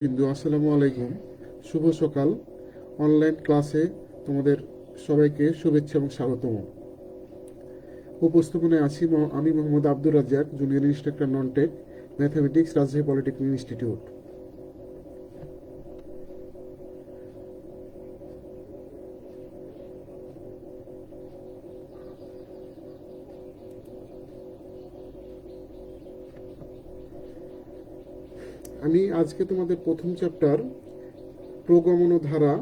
বিন্দু আসসালামু আলাইকুম। শুভ সকাল। অনলাইন ক্লাসে তোমাদের সবাইকে শুভেচ্ছা এবং স্বাগতম। উপস্থাপনায় আছি আমি Mohammad Abdur Razzak, junior instructor non tech mathematics, Rajshahi polytechnic institute. আমি আজকে তোমাদের প্রথম চ্যাপ্টার প্রগমন ধারা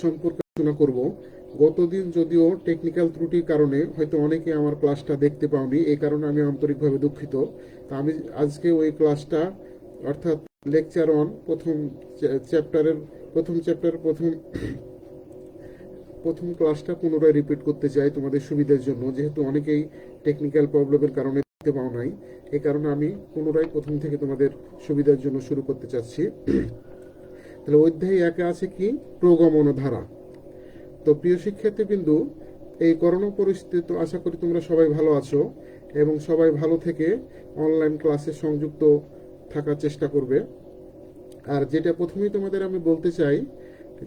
সম্পর্কে আলোচনা করব। গতদিন যদিও টেকনিক্যাল ত্রুটির কারণে হয়তো অনেকে আমার ক্লাসটা দেখতে পাওনি, এই কারণে আমি আন্তরিকভাবে দুঃখিত। তা আমি আজকে ওই ক্লাসটা অর্থাৎ লেকচার অন প্রথম প্রথম ক্লাসটা পুনরায় রিপিট করতে চাই তোমাদের সুবিধার জন্য, যেহেতু অনেকেই টেকনিক্যাল প্রবলেমের কারণে দেখতে পাও নাই। এই কারণে আমি পুনরায় প্রথম থেকে তোমাদের সুবিধার জন্য শুরু করতে চাচ্ছি। তাহলে অধ্যায় একে আছে কি? প্রগমন ধারা। তো প্রিয় শিক্ষার্থীবৃন্দু, এই করোনা পরিস্থিতি তো আশা করি তোমরা সবাই ভালো আছো এবং সবাই ভালো থেকে অনলাইন ক্লাসে সংযুক্ত থাকার চেষ্টা করবে। আর যেটা প্রথমেই তোমাদের আমি বলতে চাই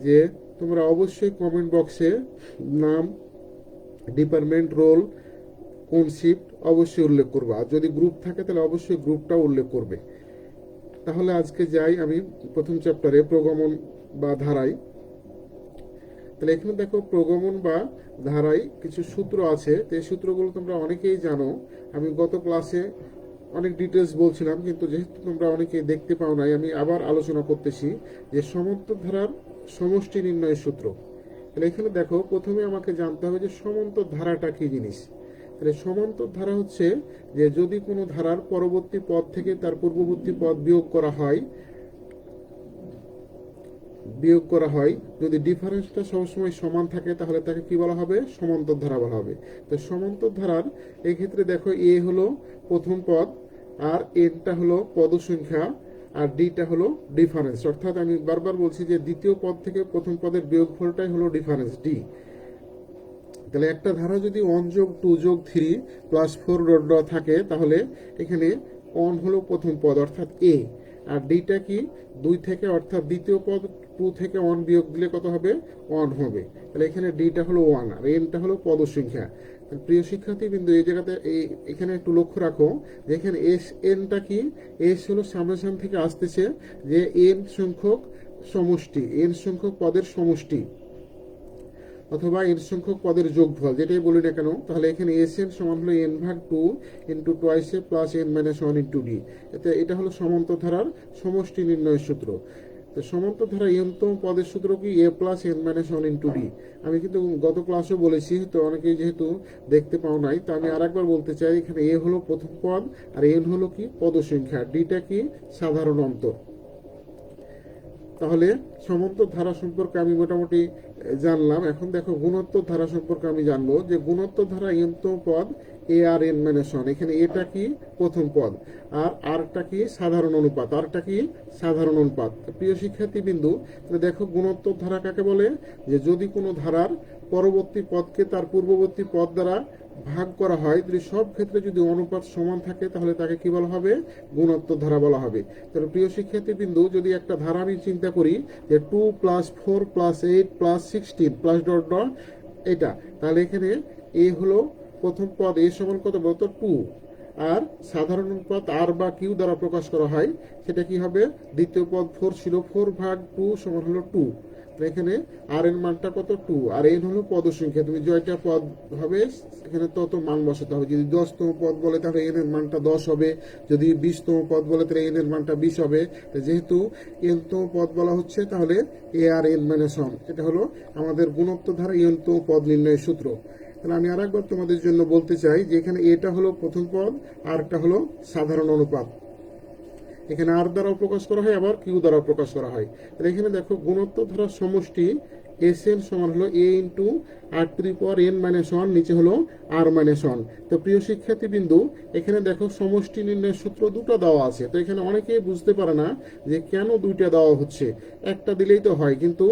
যে তোমরা অবশ্যই কমেন্ট বক্সে নাম, ডিপার্টমেন্ট, রোল, কোন শিফট অবশ্যই উল্লেখ করবে। আর যদি গ্রুপ থাকে তাহলে অবশ্যই গ্রুপটাও উল্লেখ করবে। তাহলে আজকে যাই আমি প্রথম চ্যাপ্টারে প্রগমন বা ধারায়। তাহলে এখানে দেখো, প্রগমন বা ধারায় কিছু সূত্র আছে। তো এই সূত্রগুলো তোমরা অনেকেই জানো। আমি গত ক্লাসে অনেক ডিটেলস বলছিলাম, কিন্তু যেহেতু তোমরা অনেকেই দেখতে পাও নাই, আমি আবার আলোচনা করতেছি যে সমান্তর ধারার সমষ্টি নির্ণয়ের সূত্র। তাহলে এখানে দেখো, প্রথমে আমাকে জানতে হবে যে সমান্তর ধারাটা কি জিনিস। তাহলে সমান্তর ধারা হচ্ছে যে যদি কোনো ধারার পরবর্তী পদ থেকে তার পূর্ববর্তী পদ বিয়োগ করা হয়, যদি ডিফারেন্সটা সবসময় সমান থাকে তাহলে তাকে কি বলা হবে? সমান্তর ধারা বলা হবে। তো সমান্তর ধারার এই ক্ষেত্রে দেখো, এ হলো প্রথম পদ, আর এনটা হলো পদসংখ্যা, আর ডিটা হলো ডিফারেন্স। অর্থাৎ আমি বারবার বলছি যে দ্বিতীয় পদ থেকে প্রথম পদের বিয়োগফলটাই হলো ডিফারেন্স, ডি। তাহলে একটা ধারা যদি 1+2+3 +4 থাকে, তাহলে এখানে 1 হলো প্রথম পদ অর্থাৎ এ, আর ডিটা কি? 2 থেকে, অর্থাৎ দ্বিতীয় পদ 2 থেকে 1 বিয়োগ দিলে কত হবে? 1 হবে। তাহলে এখানে ডিটা হলো 1 আর এনটা হলো পদসংখ্যা। প্রিয় শিক্ষার্থী বিন্দু, এই জায়গাতে এখানে একটু লক্ষ্য রাখো যে এখানে এস এনটা কি? এস হলো সামনাসামনি থেকে আসতেছে যে এন সংখ্যক সমষ্টি, এন সংখ্যক পদের সমষ্টি অথবা এন সংখ্যক পদের যোগফল, যেটাই বলি না কেন। তাহলে এখানে এস এন সমান হলো n/2 ইন্টু টোয়াইস এ প্লাস n-1 ইন্টু ডি। এটা হলো সমান্তর ধারার সমষ্টি নির্ণয়ের সূত্র। তো সমান্তর ধারা এনতম পদের সূত্র কি? a plus n-1 into D. আমি কিন্তু গত ক্লাসেও বলেছি, তো অনেকেই যেহেতু দেখতে পাও নাই, তো আমি আরেকবার বলতে চাই, এখানে এ হলো প্রথম পদ, আর এন হলো কি? পদসংখ্যা, ডিটা কি? সাধারণ অন্তর। তাহলে সমান্তর ধারা সম্পর্কে আমি মোটামুটি জানলাম। এখন দেখো, গুণোত্তর ধারা সম্পর্কে আমি জানবো যে গুণোত্তর ধারা এনতম পদ এ আর n-1। এখানে এটা কি? প্রথম পদ, আর আরটা কি? সাধারণ অনুপাত, আরটা কি? সাধারণ অনুপাত। প্রিয় শিক্ষার্থী বিন্দু, দেখো গুণোত্তর ধারা কাকে বলে? যে যদি কোনো ধারার পরবর্তী পদকে তার পূর্ববর্তী পদ দ্বারা ভাগ করা হয়, যদি সব ক্ষেত্রে যদি অনুপাত সমান থাকে, তাহলে তাকে কি বলা হবে? গুণোত্তর ধারা বলা হবে। তাহলে প্রিয় শিক্ষার্থী বিন্দু, যদি একটা ধারা আমি চিন্তা করি যে 2 + 4 + 8 + 16 প্লাস ডট ডট এটা, তাহলে এখানে এ হলো প্রথম পদ, এ সমান কত বলতো? 2। আর সাধারণ অনুপাত আর বা কিউ দ্বারা প্রকাশ করা হয়, সেটা কি হবে? দ্বিতীয় পদ 4 ছিল, 4/2 সমান হলো 2। এখানে আর এর মানটা কত? 2, আর এন হলো পদসংখ্যা। তুমি জয়টা পদ হবে এখানে তত মান বসাতে হবে। যদি 10তম পদ বলে তাহলে এন এর মানটা 10 হবে, যদি 20তম পদ বলে তাহলে এন এর মানটা 20 হবে। যেহেতু এনতম পদ বলা হচ্ছে, তাহলে এ আর n-1, এটা হলো আমাদের গুণোত্তর ধারা এনতম পদ নির্ণয়ের সূত্র। তাহলে আমি আরেকবার তোমাদের জন্য বলতে চাই যে এখানে এটা হলো প্রথম পদ, আরটা হলো সাধারণ অনুপাত। এখানে আর দ্বারাও প্রকাশ করা হয়, আবার কিউ দ্বারাও প্রকাশ করা হয়। তাহলে এখানে দেখো, গুণোত্তর ধারার সমষ্টি এস এন সমান হলো এ ইন্টু r⁻n-1, নিচে হলো r-1। তো প্রিয় শিক্ষার্থী বিন্দু, এখানে দেখো সমষ্টি নির্ণয়ের সূত্র দুটো দেওয়া আছে। তো এখানে অনেকেই বুঝতে পারে না যে কেন দুইটা দেওয়া হচ্ছে, একটা দিলেই তো হয়। কিন্তু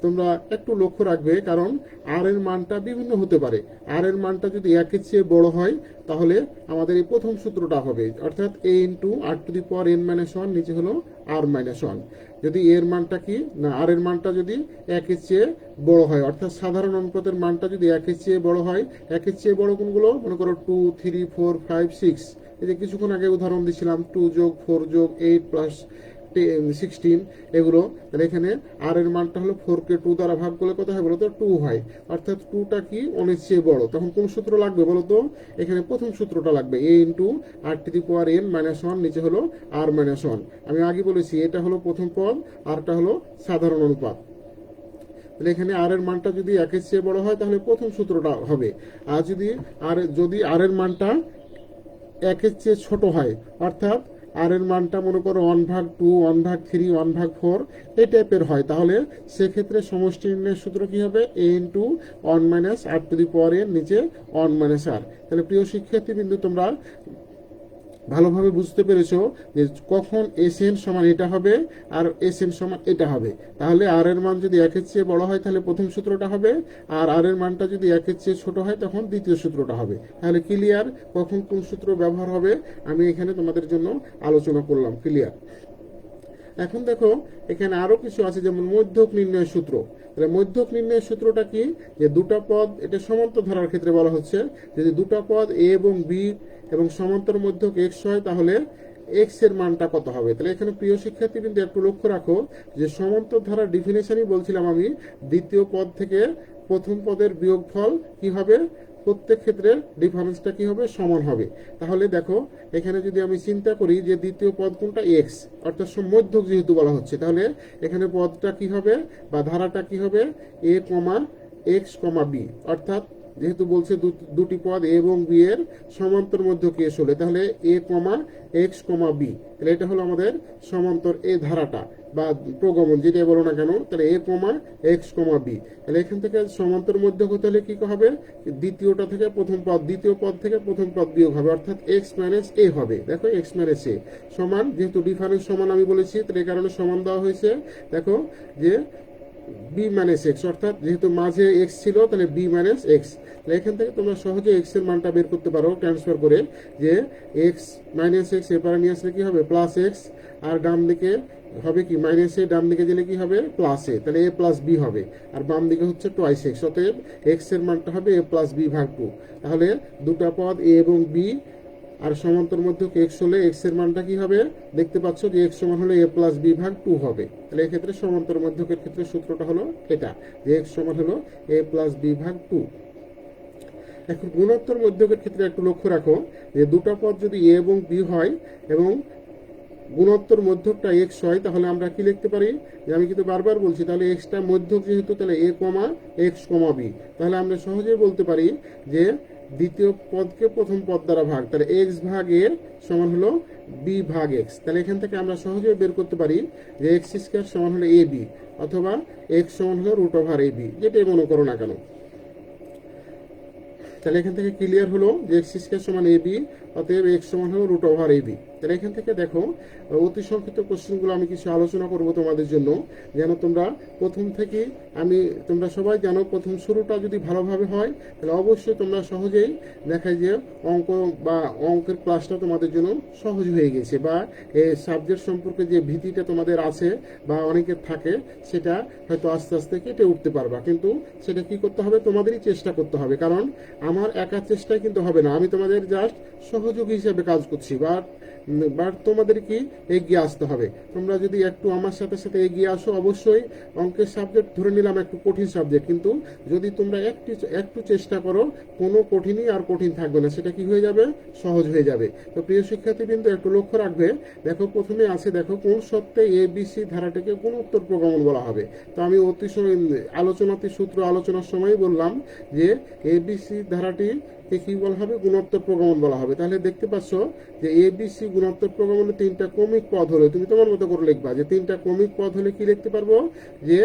তোমরা একটু লক্ষ্য রাখবে, কারণ আর এর মানটা বিভিন্ন হতে পারে। আর এর মানটা যদি একের চেয়ে বড় হয়, তাহলে আমাদের এই প্রথম সূত্রটা হবে, অর্থাৎ a into r to the power n minus one, নিচে হলো আর মাইনাস ওয়ান। যদি এর মানটা কি না, আর এর মানটা যদি একের চেয়ে বড় হয়, অর্থাৎ সাধারণ অনুপাতের মানটা যদি একের চেয়ে বড় হয়, একের চেয়ে বড় কোনগুলো, মনে করো 2, 3, 4, 5, 6, এই যে কিছুক্ষণ আগে উদাহরণ দিছিলাম 2 যোগ 4 যোগ 8 প্লাস 16, এগুলো, তাহলে এখানে আর এর মানটা হলো 4 কে 2 দ্বারা ভাগ করলে কত হয় বলতো, 2 হয়। অর্থাৎ 2টা কি অনেক চেয়ে বড়, তখন কোন সূত্র লাগবে বলতো, এখানে প্রথম সূত্রটা লাগবে, a into r to the power n minus one, নিচে হলো আর মাইনাস ওয়ান। আমি আগে বলেছি এটা হলো প্রথম পদ, আরটা হলো সাধারণ অনুপাত। তাহলে এখানে আর এর মানটা যদি একের চেয়ে বড় হয় তাহলে প্রথম সূত্রটা হবে, আর যদি আর এর মানটা একের চেয়ে ছোট হয়, অর্থাৎ আর এর মানটা মনে করো 1/2, 1/3, 1/4 এই টাইপের হয়, তাহলে সেক্ষেত্রে সমষ্টি নির্ণয়ের সূত্র কি হবে, a into one minus r to the power n, নিচে ওয়ান মাইনাস আর। তাহলে প্রিয় শিক্ষার্থী বিন্দু, তোমরা ভালোভাবে বুঝতে পেরেছো যে কখন এসএন সমান এটা হবে আর এসএন সমান এটা হবে। তাহলে আর এর মান যদি একের চেয়ে বড় হয় তাহলে প্রথম সূত্রটা হবে, আর আর এর মানটা যদি একের চেয়ে ছোট হয় তখন দ্বিতীয় সূত্রটা হবে। তাহলে ক্লিয়ার, কখন কোন সূত্র ব্যবহার হবে আমি এখানে তোমাদের জন্য আলোচনা করলাম, ক্লিয়ার। এখন দেখো এখানে আরো কিছু আছে, যেমন মধ্যক নির্ণয়ের সূত্র। তাহলে মধ্যক নির্ণয়ের সূত্রটা কি, যে দুটা পদ, এটা সমান্তর ধারার ক্ষেত্রে বলা হচ্ছে, যদি দুটা পদ এ এবং বি এবং সমান্তর মধ্যক এক্স হয় তাহলে এক্স এর মানটা কত হবে। তাহলে এখানে প্রিয় শিক্ষার্থী কিন্তু একটু লক্ষ্য রাখো যে সমান্তর ধারার ডিফিনেশনই বলছিলাম আমি, দ্বিতীয় পদ থেকে প্রথম পদের বিয়োগফল কি হবে, প্রত্যেক ক্ষেত্রে ডিফারেন্সটা কি হবে, সমান হবে। তাহলে দেখো এখানে যদি আমি চিন্তা করি যে দ্বিতীয় পদ কোনটা, এক্স, অর্থাৎ মধ্যক যেহেতু বলা হচ্ছে, তাহলে এখানে পদটা কি হবে বা ধারাটা কি হবে, এ কমা এক্স কমা বি, অর্থাৎ যেহেতু বলছে দুটি পদ এ এবং বি এর সমান্তর মধ্যক এস হলে, তাহলে এ কমা এক্স কমা বি, তাহলে এটা হলো আমাদের সমান্তর এ ধারাটা বা প্রগমন যেটা বলো না কেন, তাহলে এ কমা এক্স কমা বি। তাহলে এখান থেকে সমান্তর মধ্যক হতে হলে কি হবে, দ্বিতীয়টা থেকে প্রথম পদ, দ্বিতীয় পদ থেকে প্রথম পদ বিয়োগ হবে, অর্থাৎ এক্স মাইনাস এ হবে। দেখো এক্স মাইনাস এ সমান, যেহেতু ডিফারেন্স সমান আমি বলেছি, তাহলে এই কারণে সমান দেওয়া হয়েছে। দেখো যে বি মাইনাস এক্স, অর্থাৎ যেহেতু মাঝে এক্স ছিল তাহলে বি মাইনাস এক্স। তাহলে এখান থেকে তোমরা সহজে এক্স এর মানটা বের করতে পারো ট্রান্সফার করে, যে এক্স মাইনাস এক্স এপারে নিয়ে আসলে কি হবে, প্লাস এক্স, আর ডান দিকে হবে কি মাইনাস এ, ডান দিকে গেলে কি হবে, প্লাস এ, তাহলে এ প্লাস বি হবে, আর বাম দিকে হচ্ছে টোয়াইস এক্স, অতএব এক্স এর মানটা হবে এ প্লাস বি ভাগ 2। তাহলে দুটা পদ এ এবং বি আর সমান্তর মধ্যক এক্স হলে এক্স এর মানটা কি হবে, দেখতে পাচ্ছ যে এক্স সমান হলে এ প্লাস বি ভাগ 2 হবে। তাহলে এক্ষেত্রে সমান্তর মধ্যকের ক্ষেত্রে সূত্রটা হলো এটা, যে এক্স সমান হলো এ প্লাস বি ভাগ 2। এখন গুণোত্তর মধ্যকের ক্ষেত্রে একটু লক্ষ্য রাখো যে দুটা পদ যদি এ এবং বি হয় এবং গুণোত্তর মধ্যকটা এক্স হয়, তাহলে আমরা কি লিখতে পারি, যে আমি কিন্তু বারবার বলছি, তাহলে এক্সটা মধ্যক যেহেতু, তাহলে এ কমা এক্স কমা বি, তাহলে আমরা সহজেই বলতে পারি যে দ্বিতীয় পদকে প্রথম পদ দ্বারা ভাগ, তাহলে এক্স ভাগ এ সমান হলো বি ভাগ এক্স। তাহলে এখান থেকে আমরা সহজেই বের করতে পারি যে এক্স স্কয়ার সমান হলো এ বি, অথবা এক্স সমান হলো রুট ওভার এ বি, যেটাই মনে করো না কেন। তাহলে এখান থেকে ক্লিয়ার হলো যে এক্স স্কয়ার সমান এ বি, অতএব এক্স সমান হলো রুট ওভার এ বি। তাহলে এখান থেকে দেখো অতি সংক্ষিপ্ত কোশ্চেনগুলো আমি কিছু আলোচনা করব তোমাদের জন্য, যেন তোমরা প্রথম থেকে, তোমরা সবাই জানো প্রথম শুরুটা যদি ভালোভাবে হয় তাহলে অবশ্যই তোমরা সহজেই দেখায় যে অঙ্ক বা অঙ্কের ক্লাসটা তোমাদের জন্য সহজ হয়ে গেছে, বা এই সাবজেক্ট সম্পর্কে যে ভীতিটা তোমাদের আছে বা অনেকের থাকে সেটা হয়তো আস্তে আস্তে কেটে উঠতে পারবা। কিন্তু সেটা কি করতে হবে, তোমাদেরই চেষ্টা করতে হবে, কারণ আমার একা চেষ্টায় কিন্তু হবে না, আমি তোমাদের জাস্ট সহযোগী হিসেবে কাজ করছি, বাট তোমাদের কি এগিয়ে আসতে হবে। তোমরা যদি একটু আমার সাথে সাথে এগিয়ে আসো, অবশ্যই অঙ্কের সাবজেক্ট ধরে নিলাম একটু কঠিন সাবজেক্ট, কিন্তু যদি তোমরা একটু চেষ্টা করো, কোনো কঠিনই আর কঠিন থাকবে না, সেটা কি হয়ে যাবে, সহজ হয়ে যাবে। তো প্রিয় শিক্ষার্থী কিন্তু একটু লক্ষ্য রাখবে, দেখো প্রথমে আছে, দেখো কোন সত্ত্বে এ বি সি ধারাটিকে গুণোত্তর প্রগমন বলা হবে। তো আমি আলোচনার সময় বললাম যে এ বি সি ধারাটি কি বলা হবে, গুণোত্তর প্রগমন বলা হবে। তাহলে দেখতে পাচ্ছ যে এ বি সি গুণোত্তর প্রগমনে তিনটা ক্রমিক পদ হলে, তুমি তোমার মতো করে লিখবা যে তিনটা ক্রমিক পদ হলে কি লিখতে পারবো, যে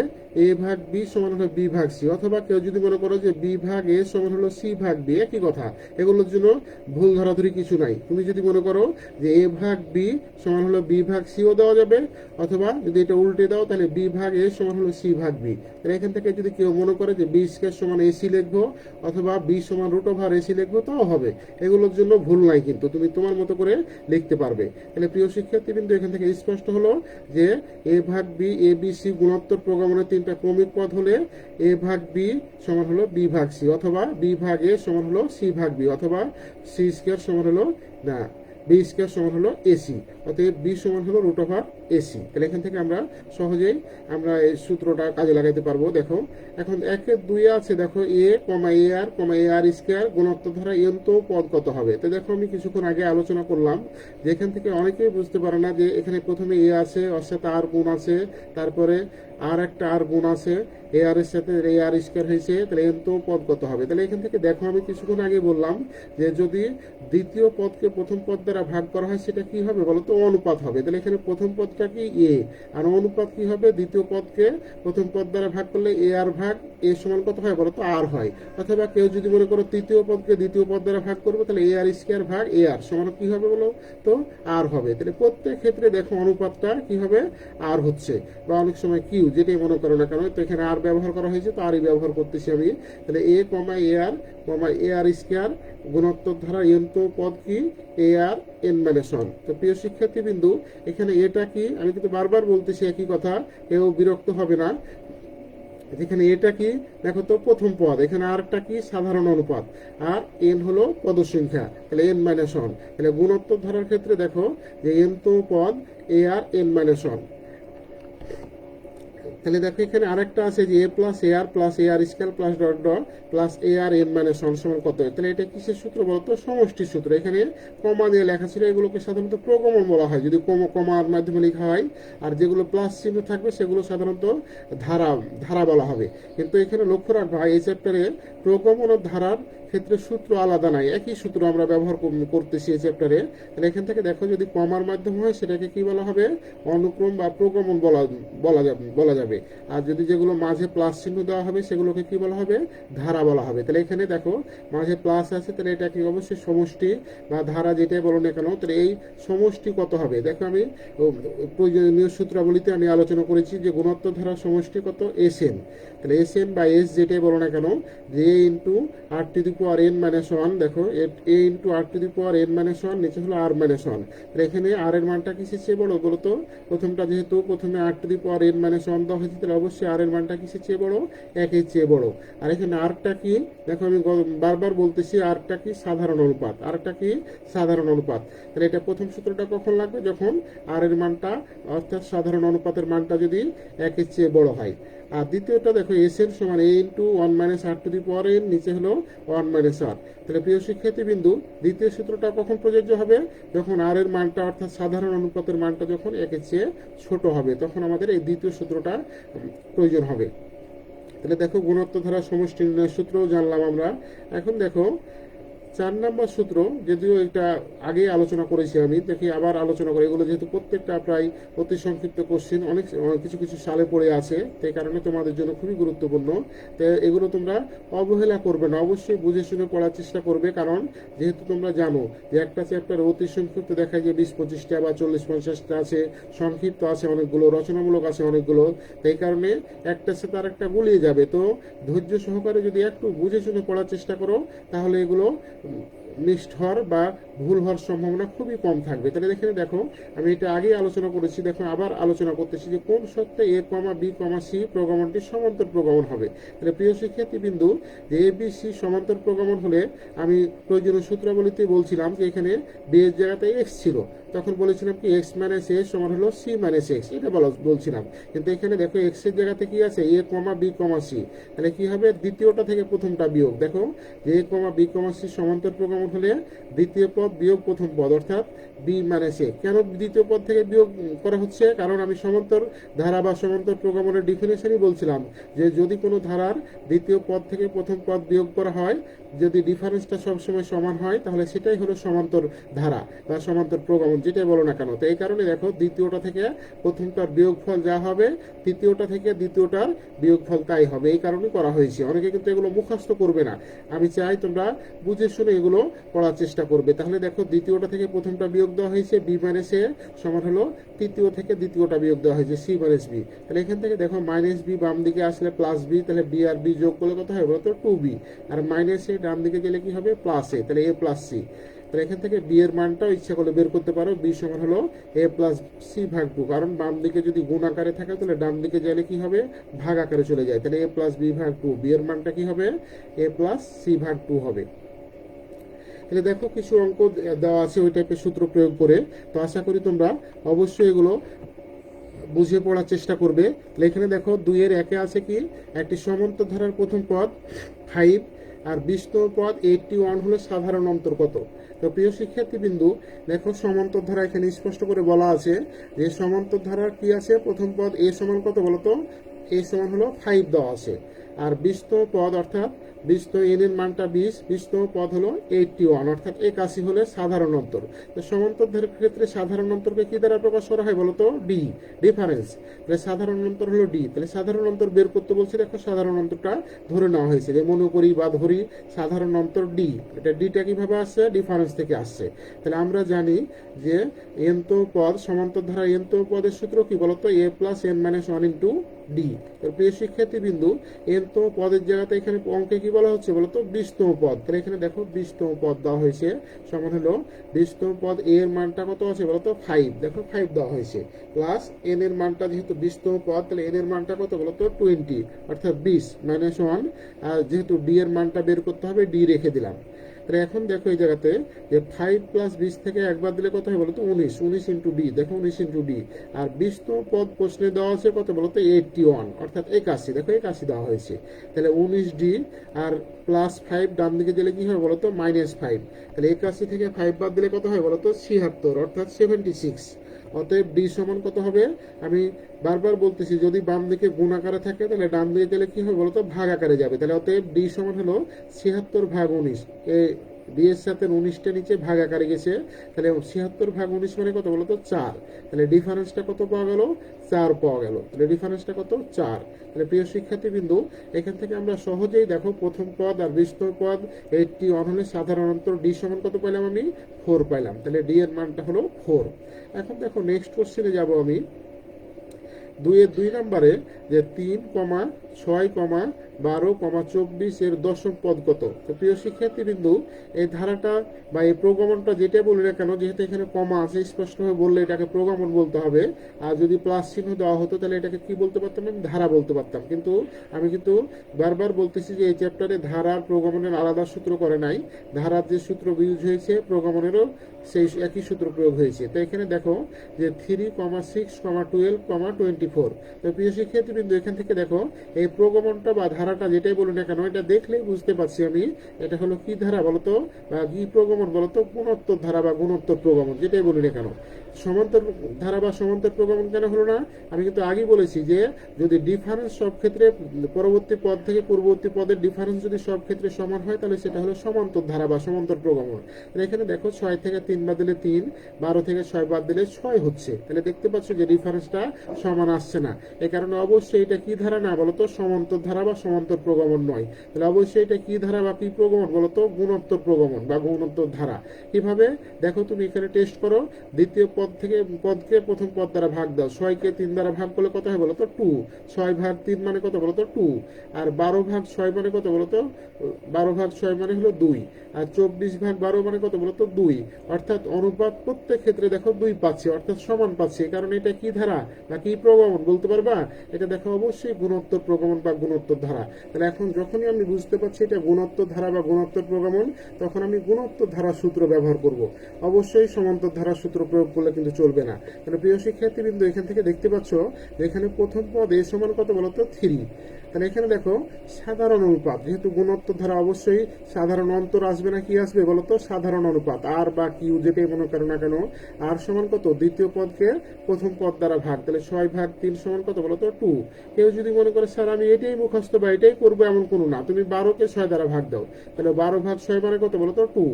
এ ভাগ বি সমান হলো বি ভাগ সি, অথবা কেউ যদি মনে করো যে বি ভাগ এ সমান হলো সি ভাগ বি, একই কথা, এগুলোর জন্য ভুল ধরাধরি কিছু নাই। তুমি যদি মনে করো যে এ ভাগ বি সমান হলো বি ভাগ সিও দেওয়া যাবে, অথবা যদি এটা উল্টে দাও তাহলে বি ভাগ এ সমান হলো সি ভাগ বি। তাহলে এখান থেকে যদি কেউ মনে করে যে বি স্কয়ার সমান এসি লিখবো অথবা বি সমান রুট ওভার এসি লিখবো, তাও হবে, এগুলোর জন্য ভুল নাই, কিন্তু তুমি তোমার মতো করে লিখতে পারবে। তাহলে প্রিয় শিক্ষার্থী কিন্তু এখান থেকে স্পষ্ট হলো যে এ ভাগ বি এ বি সি গুণোত্তর প্রোগ্রামের তিনটা ক্রমিক পদ হলে এ ভাগ বি সমান হলো বি ভাগ সি, অথবা বি ভাগ এ সমান হলো সি ভাগ বি, অথবা সি স্কয়ার সমান হলো না বি স্কয়ার সমান হলো এসি, অতএব বি সমান হলো রুট ওভার এসি। তাহলে এখান থেকে আমরা সহজেই আমরা এই সূত্রটা কাজে লাগাতে পারবো। দেখো এখন 1-2 আছে, দেখো এ কমা এ আর কমা এ আর স্কয়ার গুণোত্তর ধারা এনতো পদ কত হবে। তো দেখো আমি কিছুক্ষণ আগে আলোচনা করলাম যে এখান থেকে অনেকেই বুঝতে পারে না যে এখানে প্রথমে এ আছে, ওর সাথে আর গুণ আছে, তারপরে আর একটা আর গুণ আছে, এ আর এর সাথে এ আর স্কয়ার হয়েছে, তাহলে এনতো পদ কত হবে। তাহলে এখান থেকে দেখো আমি কিছুক্ষণ আগে বললাম যে যদি দ্বিতীয় পদকে প্রথম পদ দ্বারা ভাগ করা হয় সেটা কি হবে বলো তো, অনুপাত হবে। তাহলে এখানে প্রথম পদটা কি এ, আর অনুপাত কি হবে, দ্বিতীয় পদকে প্রথম পদ দ্বারা ভাগ করলে এ আর ভাগ এ সমান কত হয় বলো তো, আর হয়। অথবা কেউ যদি মনে করো তৃতীয় পদকে দ্বিতীয় পদ দ্বারা ভাগ করবে, তাহলে এ আর স্কয়ার ভাগ এ আর সমান কি হবে বলো তো, আর হবে। তাহলে প্রত্যেক ক্ষেত্রে দেখো অনুপাতটা কি হবে, আর হচ্ছে, বা অনেক সময় কিউ যেটাই মনে করো না কেন, তো এখানে আর ব্যবহার করা হয়েছে, তো আরই ব্যবহার করতেছি আমি। তাহলে এ কমা এ আর স্কয়ার গুণোত্তর ধারা এনতো পদ কি, এ আর এন মাইনাস ওয়ান। তো প্রিয় শিক্ষার্থী বিন্দু এখানে এটা কি, আমি কিন্তু বারবার বলতেছি একই কথা, কেউ বিরক্ত হবে না। এখানে এটা কি দেখো তো প্রথম পদ, এখানে আরটা কি সাধারণ অনুপাত, আর এন হলো পদ সংখ্যা, তাহলে এন মাইনাস ওয়ান। তাহলে গুণোত্তর ধারার ক্ষেত্রে দেখো যে এন তো পদ a r n minus one. তাহলে দেখো এখানে আরেকটা আছে যে a plus a r square plus dot dot plus a r n minus one সমান কত। তাহলে এটা কিসের সূত্র বলতো, সমষ্টির সূত্র। এখানে কমা দিয়ে লেখা ছিল, এগুলোকে সাধারণত প্রগমন বলা হয় যদি কমার মাধ্যমে লেখা হয়, আর যেগুলো প্লাস চিহ্ন থাকবে সেগুলো সাধারণত ধারা বলা হবে। কিন্তু এখানে লক্ষ্য রাখবা এই চ্যাপ্টারে প্রগমন ও ধারার ক্ষেত্রে সূত্র আলাদা নাই, একই সূত্র আমরা ব্যবহার করতেছি এই চ্যাপ্টারে। তাহলে এখান থেকে দেখো যদি কমার মাধ্যমে হয় সেটাকে কি বলা হবে, অনুক্রম বা প্রগমন বলা যাবে। আর যদি যেগুলো মাঝে প্লাস চিহ্ন দেওয়া হবে সেগুলোকে কি বলা হবে, ধারা বলা হবে। তাহলে এখানে দেখো মাঝে প্লাস আছে, তাহলে এটা কি অবশ্যই সমষ্টি বা ধারা যেটাই বলো না কেন। তাহলে এই সমষ্টি কত হবে, দেখো আমি প্রয়োজনীয় সূত্রাবলীতে আমি আলোচনা করেছি যে গুণোত্তর ধারা সমষ্টি কত, এস এন। তাহলে এস এন বা এস যেটাই বলো না কেন, যে a into r to the power n minus one, দেখো a into r to the power n minus one, নিচে হলো আর মাইনাস ওয়ান। তাহলে এখানে আর এর মানটা কিসের চেয়ে বড় বলো তো, প্রথমটা যেহেতু প্রথমে r to the power n minus one দেওয়া হয়েছে, তাহলে অবশ্যই আর এর মানটা কিসের চেয়ে বড়, একের চেয়ে বড়। আর এখানে আরটা কি, দেখো আমি বারবার বলতেছি আরটা কি সাধারণ অনুপাত, আরটা কি সাধারণ অনুপাত। তাহলে এটা প্রথম সূত্রটা কখন লাগবে, যখন আর এর মানটা অর্থাৎ সাধারণ অনুপাতের মানটা যদি একের চেয়ে বড় হয়। আর দ্বিতীয়টা দেখো এস এন সমান a into one minus r to the power n, নিচে হলো ওয়ান মাইনাস আর। তাহলে প্রিয় শিক্ষার্থী বিন্দু দ্বিতীয় সূত্রটা কখন প্রযোজ্য হবে, যখন আর এর মানটা অর্থাৎ সাধারণ অনুপাতের মানটা যখন একের চেয়ে ছোট হবে, তখন আমাদের এই দ্বিতীয় সূত্রটা প্রয়োজন হবে। তাহলে দেখো গুণোত্তর ধারা সমষ্টি নির্ণয়ের সূত্রও জানলাম আমরা। এখন দেখো 4 নম্বর সূত্র, যদিও এটা আগেই আলোচনা করেছি আমি, দেখি আবার আলোচনা করি। এগুলো যেহেতু প্রত্যেকটা প্রায় অতি সংক্ষিপ্ত কোশ্চিন, অনেক কিছু কিছু সালে পড়ে আছে, সেই কারণে তোমাদের জন্য খুবই গুরুত্বপূর্ণ। তো এগুলো তোমরা অবহেলা করবে না, অবশ্যই বুঝে শুনে পড়ার চেষ্টা করবে, কারণ যেহেতু তোমরা জানো যে একটা চ্যাপ্টার অতি সংক্ষিপ্ত দেখা যায় 20-25টা বা 40-50টা আছে, সংক্ষিপ্ত আছে অনেকগুলো, রচনামূলক আছে অনেকগুলো, এই কারণে একটার সাথে আর একটা গুলিয়ে যাবে। তো ধৈর্য সহকারে যদি একটু বুঝে শুনে পড়ার চেষ্টা করো, তাহলে এগুলো মিক্সড হওয়ার বা ভুল হওয়ার সম্ভাবনা খুবই কম থাকবে। তাহলে এখানে দেখো আমি এটা আগেই আলোচনা করেছি, দেখো আবার আলোচনা করতেছি যে কোন শর্তে এ কমা বি কমা সি প্রগমনটি সমান্তর প্রগমন হবে। তাহলে প্রিয় শিক্ষার্থী বিন্দু যে এ বি সি সমান্তর প্রগমন হলে আমি প্রয়োজনীয় সূত্রাবলীতে বলছিলাম যে এখানে বি এর জায়গাতে এক্স ছিল, তখন বলেছিলাম কি এক্স মাইনাস এ সমান হলো সি মাইনাস এক্স, এটা বলছিলাম। কিন্তু এখানে দেখো এক্স এর জায়গাতে কি আছে, এ কমা বি কমা সি। তাহলে কি হবে, দ্বিতীয়টা থেকে প্রথমটা বিয়োগ। দেখো যে এ কমা বি কমা সি সমান্তর প্রগমন হলে দ্বিতীয় পদ বিয়োগ প্রথম পদ, অর্থাৎ বি মাইনাস এ। কেন দ্বিতীয় পদ থেকে বিয়োগ করা হচ্ছে, কারণ আমি সমান্তর ধারা বা সমান্তর প্রগমনের ডিফিনেশনই বলছিলাম যে যদি কোনো ধারার দ্বিতীয় পদ থেকে প্রথম পদ বিয়োগ করা হয়, যদি ডিফারেন্সটা সবসময় সমান হয়, তাহলে সেটাই হলো সমান্তর ধারা বা সমান্তর প্রগমন প্রোগ্রামন যেটাই বলো না কেন। তো এই কারণে দেখো দ্বিতীয়টা থেকে প্রথমটার বিয়োগফল যা হবে তৃতীয়টা থেকে দ্বিতীয়টার বিয়োগফল তাই হবে, এই কারণে করা হয়েছে। অনেকে কিন্তু এগুলো মুখস্থ করবে না, আমি চাই তোমরা বুঝে শুনে এগুলো পড়ার চেষ্টা করবে। তাহলে দেখো দ্বিতীয়টা থেকে প্রথমটা বিয়োগ দেওয়া হয়েছে, বি মাইনাস এ সমান হলো তৃতীয় থেকে দ্বিতীয়টা বিয়োগ দেওয়া হয়েছে সি মাইনাস বি। তাহলে এখান থেকে দেখো মাইনাস বি বাম দিকে আসলে প্লাস বি, তাহলে বি আর বি যোগ করলে কত হবে বলতো 2b, আর মাইনাস এ ডান দিকে গেলে কি হবে প্লাস এ, তাহলে এ প্লাস সি। তাহলে এখান থেকে বি এর মানটাও ইচ্ছা করলে বের করতে পারো, বি সমান হলো এ প্লাস সি ভাগ 2, কারণ বাম দিকে যদি গুণ আকারে থাকে তাহলে ডান দিকে গেলে কি হবে ভাগ আকারে চলে যায়, তাহলে এ প্লাস বি ভাগ 2, বি এর মানটা কি হবে এ প্লাস সি ভাগ 2 হবে। তাহলে দেখো কিছু অঙ্ক দেওয়া আছে ওই টাইপের সূত্র প্রয়োগ করে, তো আশা করি তোমরা অবশ্যই এগুলো বুঝে পড়ার চেষ্টা করবে। এখানে দেখো 2 এর 1-এ আছে কি একটি সমান্তর ধারার প্রথম পদ 5 আর 20তম পদ 81 হলো সাধারণ অন্তর কত। তো প্রিয় শিক্ষার্থীবৃন্দু দেখো সমান্তর ধারা এখানে স্পষ্ট করে বলা আছে যে সমান্তর ধারার কি আছে প্রথম পদ এ সমান কত বলতো, এ সমান হলো 5 দেওয়া আছে, আর 20তম পদ অর্থাৎ 20তম এন এর মানটা 20, 20তম পদ হলো 81 অর্থাৎ 81 হলে সাধারণ অন্তর। তো সমান্তর ধারার ক্ষেত্রে সাধারণ অন্তরকে কি দ্বারা প্রকাশ করা হয় বলতো ডি, ডিফারেন্স। তাহলে সাধারণ অন্তর হলো ডি, তাহলে সাধারণ অন্তর বের করতে বলছে, দেখো সাধারণ অন্তরটা ধরে নেওয়া হয়েছে, যে মনে করি বা ধরি সাধারণ অন্তর ডি, এটা ডিটা কিভাবে আসছে ডিফারেন্স থেকে আসছে। তাহলে আমরা জানি যে এনতম পদ সমান্তর ধারা এনতম পদের সূত্র কি বলতো a plus n minus 1 into d. তো প্রিয় শিক্ষার্থীবৃন্দু এনতম পদের জায়গাতে এখানে অঙ্কে কি বলা হচ্ছে বলতো 20তম পদ, তাহলে এখানে দেখো 20তম পদ দেওয়া হয়েছে সমান হলো 20তম পদ এ এর মানটা কত আছে বলতো 5, দেখো 5 দেওয়া হয়েছে, প্লাস এন এর মানটা যেহেতু 20তম পদ তাহলে এন এর মানটা কত বলতো 20 অর্থাৎ 20 মাইনাস 1, আর যেহেতু ডি এর মানটা বের করতে হবে ডি রেখে দিলাম। তাহলে এখন দেখো এই জায়গাতে যে 5 প্লাস 20 থেকে একবার দিলে কত হয় বলতো 19 ইন্টু ডি, দেখো 19 ইন্টু ডি, আর 20তম পদ প্রশ্নে দেওয়া আছে কত বলতো 81 অর্থাৎ 81, দেখো 81 দেওয়া হয়েছে, তাহলে 19 ডি আর প্লাস 5 ডান দিকে দিলে কি হয় বলতো মাইনাস 5, তাহলে 81 থেকে 5 বাদ দিলে কত হয় বলতো 76 অর্থাৎ 76। অতএব ডি সমান কত হবে, আমি বারবার বলতেছি যদি বাম দিকে গুণ আকারে থাকে তাহলে ডান দিকে গেলে কি হবে বলতো ভাগ আকারে যাবে, তাহলে অতএব ডি সমান হলো 76 ভাগ 19, ডি এর সাথে 19টা নিচে ভাগ আকারে গেছে, তাহলে 76 ভাগ 19 মানে কত বলতো 4, তাহলে ডিফারেন্সটা কত পাওয়া গেল 4 পাওয়া গেল, তাহলে ডিফারেন্সটা কত 4। তাহলে প্রিয় শিক্ষার্থীবৃন্দু এখান থেকে আমরা সহজেই দেখো প্রথম পদ আর 20তম পদ 81 হলে সাধারণ অন্তর ডি সমান কত পাইলাম আমি 4 পাইলাম, তাহলে ডি এর মানটা হলো 4। এখন দেখো নেক্সট কোশ্চেনে যাব আমি 2 নম্বরে যে 3,6,12,24 এর দশম পদ কত। তো প্রিয় শিক্ষার্থীবৃন্দু এই ধারাটা বা এই প্রোগ্রামনটা যেটা বলি না কেন, যেহেতু এখানে কমা আছে স্পষ্টভাবে বললে এটাকে প্রোগ্রামন বলতে হবে, আর যদি প্লাস চিহ্ন দেওয়া হতো তাহলে এটাকে কি বলতে পারতাম আমি ধারা বলতে পারতাম, কিন্তু আমি বারবার বলতেছি যে এই চ্যাপ্টারে ধারার প্রোগ্রামনের আলাদা সূত্র করে নাই, ধারার যে সূত্র ইউজ হয়েছে প্রোগ্রামনেরও সেই একই সূত্র প্রয়োগ হয়েছে। তো এখানে দেখো যে 3,6,12,24। তো প্রিয় শিক্ষার্থীবৃন্দু এখান থেকে দেখো এই প্রোগ্রামনটা বা ধারাটা যেটাই বলি না কেন এটা দেখলেই বুঝতে পারছি আমি এটা হলো কি ধারা বলতো বা কি প্রোগ্রামন বলতো গুণোত্তর ধারা বা গুণোত্তর প্রোগ্রামন যেটাই বলি না কেন। সমান্তর ধারা বা সমান্তর প্রোগ্রামন কেন হলো না, আমি কিন্তু আগেই বলেছি যে যদি ডিফারেন্স সব ক্ষেত্রে পরবর্তী পদ থেকে পূর্ববর্তী পদের ডিফারেন্স যদি সব ক্ষেত্রে সমান হয় তাহলে সেটা হলো সমান্তর ধারা বা সমান্তর প্রোগ্রামন। এখানে দেখো 6 থেকে 3 বাদ দিলে 3, 12 থেকে 6 বাদ দিলে 6 হচ্ছে, তাহলে দেখতে পাচ্ছ যে ডিফারেন্সটা সমান আসছে না, এই কারণে অবশ্যই এটা কি ধারা না বলতো সমান্তর ধারা বা সমান্তর প্রোগ্রামন নয়, তাহলে অবশ্যই এটা কি ধারা বা কি প্রোগ্রামন বলতো গুণোত্তর প্রোগ্রামন বা গুণোত্তর ধারা। কিভাবে দেখো তুমি এখানে টেস্ট করো, দ্বিতীয় পদ থেকে পদকে প্রথম পদ দ্বারা ভাগ দাও, 6কে 3 দ্বারা ভাগ করলে কত হয় বলতো 2, 6 ভাগ 3 মানে কত বলতো 2, আর 12 ভাগ 6 মানে কত বলতো 12 ভাগ 6 মানে হলো 2, আর 24 ভাগ 12 মানে কত বলতো 2, অর্থাৎ অনুপাত প্রত্যেক ক্ষেত্রে দেখো 2 পাচ্ছে অর্থাৎ সমান পাচ্ছে, কারণ এটা কি ধারা বা কি প্রোগ্রামন বলতে পারবা, এটা দেখো অবশ্যই গুণোত্তর প্রোগ্রামন বা গুণোত্তর ধারা। তাহলে এখন যখনই আমি বুঝতে পারছি এটা গুণোত্তর ধারা বা গুণোত্তর প্রোগ্রামন তখন আমি গুণোত্তর ধারার সূত্র ব্যবহার করব, অবশ্যই সমান্তর ধারার সূত্র প্রয়োগ করলে কিন্তু চলবে না। তাহলে প্রিয় শিক্ষার্থীবৃন্দ এখান থেকে দেখতে পাচ্ছ যে এখানে প্রথম পদ এ সমান কত বলতো 3, তাহলে এখানে দেখো সাধারণ অনুপাত, যেহেতু গুণোত্তর ধারা অবশ্যই সাধারণ অন্তর আসবে না কি আসবে বলতো সাধারণ অনুপাত, আর বা কিউ যেটাই মনে করো না কেন, আর সমান কত দ্বিতীয় পদকে প্রথম পদ দ্বারা ভাগ, তাহলে 6 ভাগ 3 সমান কত বলতো 2। কেউ যদি মনে করে স্যার আমি এটাই মুখস্থ বা এটাই করবো এমন কোনো না, তুমি 12কে 6 দ্বারা ভাগ দাও, তাহলে 12 ভাগ 6 মানে কত বলতো 2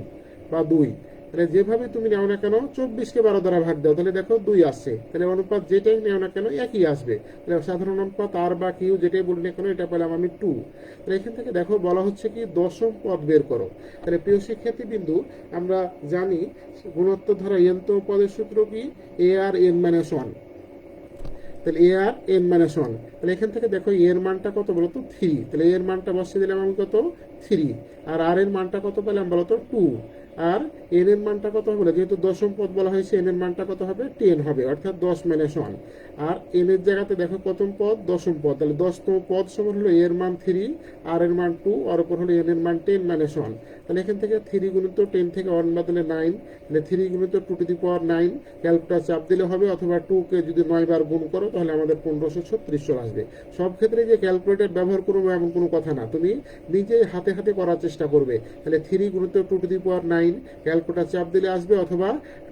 বা 2, তাহলে যেভাবে তুমি নাও না কেন 24 কে 12 দ্বারা ভাগ দাও, তাহলে দেখো 2 আসছে। তাহলে অনুপাত যেটাই নেও না কেন একই আসবে। তাহলে সাধারণ অনুপাত আর বা কিউ যেটাই বলি না কেন এটা পেলাম আমি 2। তাহলে এখান থেকে দেখো বলা হচ্ছে কি দশম পদ বের করো। তাহলে প্রিয় শিক্ষার্থী বিন্দু, আমরা জানি গুণোত্তর ধারা এনতম পদের সূত্র কি, এ আর এন মাইনাস ওয়ান। তাহলে এ আর এন মাইনাস ওয়ান। তাহলে এখান থেকে দেখো এর মানটা কত বলতো 3। তাহলে এর মানটা বসিয়ে দিলাম আমি কত 3। আর এর মানটা কত পেলাম বলতো 2। আর এন এর মানটা কত হবে, যেহেতু দশম পদ বলা হয়েছে এন এর মানটা কত হবে 10 হবে, অর্থাৎ 10 মাইনাস ওয়ান। আর এন এর জায়গাতে দেখো প্রথম পদ দশম পদ, তাহলে 10তম পদ সমান হলো এর মান 3, আর এর মান 2, আর উপর হলো এন এর মান 10 মাইনাস ওয়ান। তাহলে এখান থেকে 3 গুণিত 10 থেকে 1 বাদ দিলে 9, তাহলে 3 গুণিত 2 টু দি পাওয়ার 9, ক্যালকুলেটর চাপ দিলে হবে, অথবা 2 কে যদি 9 বার গুণ করো তাহলে আমাদের 1536 চলে আসবে। সব ক্ষেত্রে যে ক্যালকুলেটর ব্যবহার করবো এমন কোনো কথা না, তুমি নিজে হাতে হাতে করার চেষ্টা করবে। তাহলে 3 গুণিত 2 টু দি পাওয়ার 9, ক্যালকুলেটর চাপ দিলে আসবে, অথবা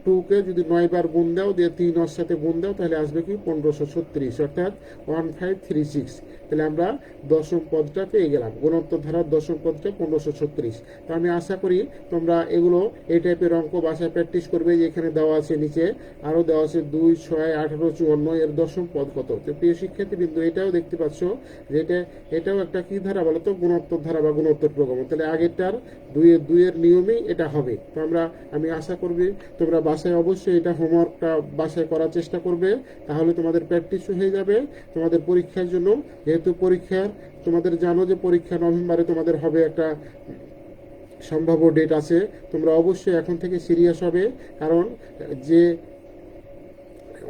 2 কে যদি 9 বার গুণ দাও দিয়ে 3 এর সাথে গুণ দাও তাহলে আসবে কি 1536, অর্থাৎ 1536। তাহলে আমরা দশম পদটা পেয়ে গেলাম, গুণোত্তর ধারার দশম পদটা 1536। তো আমি আশা করি তোমরা এগুলো এই টাইপের অঙ্ক বাসায় প্র্যাকটিস করবে। যে এখানে দেওয়া আছে নিচে আরও দেওয়া আছে 2, 6, 18, 54 এর দশম পদ কত। তো প্রিয় শিক্ষার্থী বিন্দু এটাও দেখতে পাচ্ছ যে এটাও একটা কি ধারা বলো তো, গুণোত্তর ধারা বা গুণোত্তর প্রগমন। তাহলে আগেরটার 2 এর নিয়মেই এটা হবে। তো আমি আশা করবি তোমরা বাসায় অবশ্যই এটা হোমওয়ার্কটা বাসায় করার চেষ্টা করবে, তাহলে তোমাদের প্র্যাকটিসও হয়ে যাবে তোমাদের পরীক্ষার জন্য। যেহেতু পরীক্ষার তোমাদের জানো যে পরীক্ষা নভেম্বরে তোমাদের হবে, একটা সম্ভাব্য ডেট আছে। তোমরা অবশ্যই এখন থেকে সিরিয়াস হবে, কারণ যে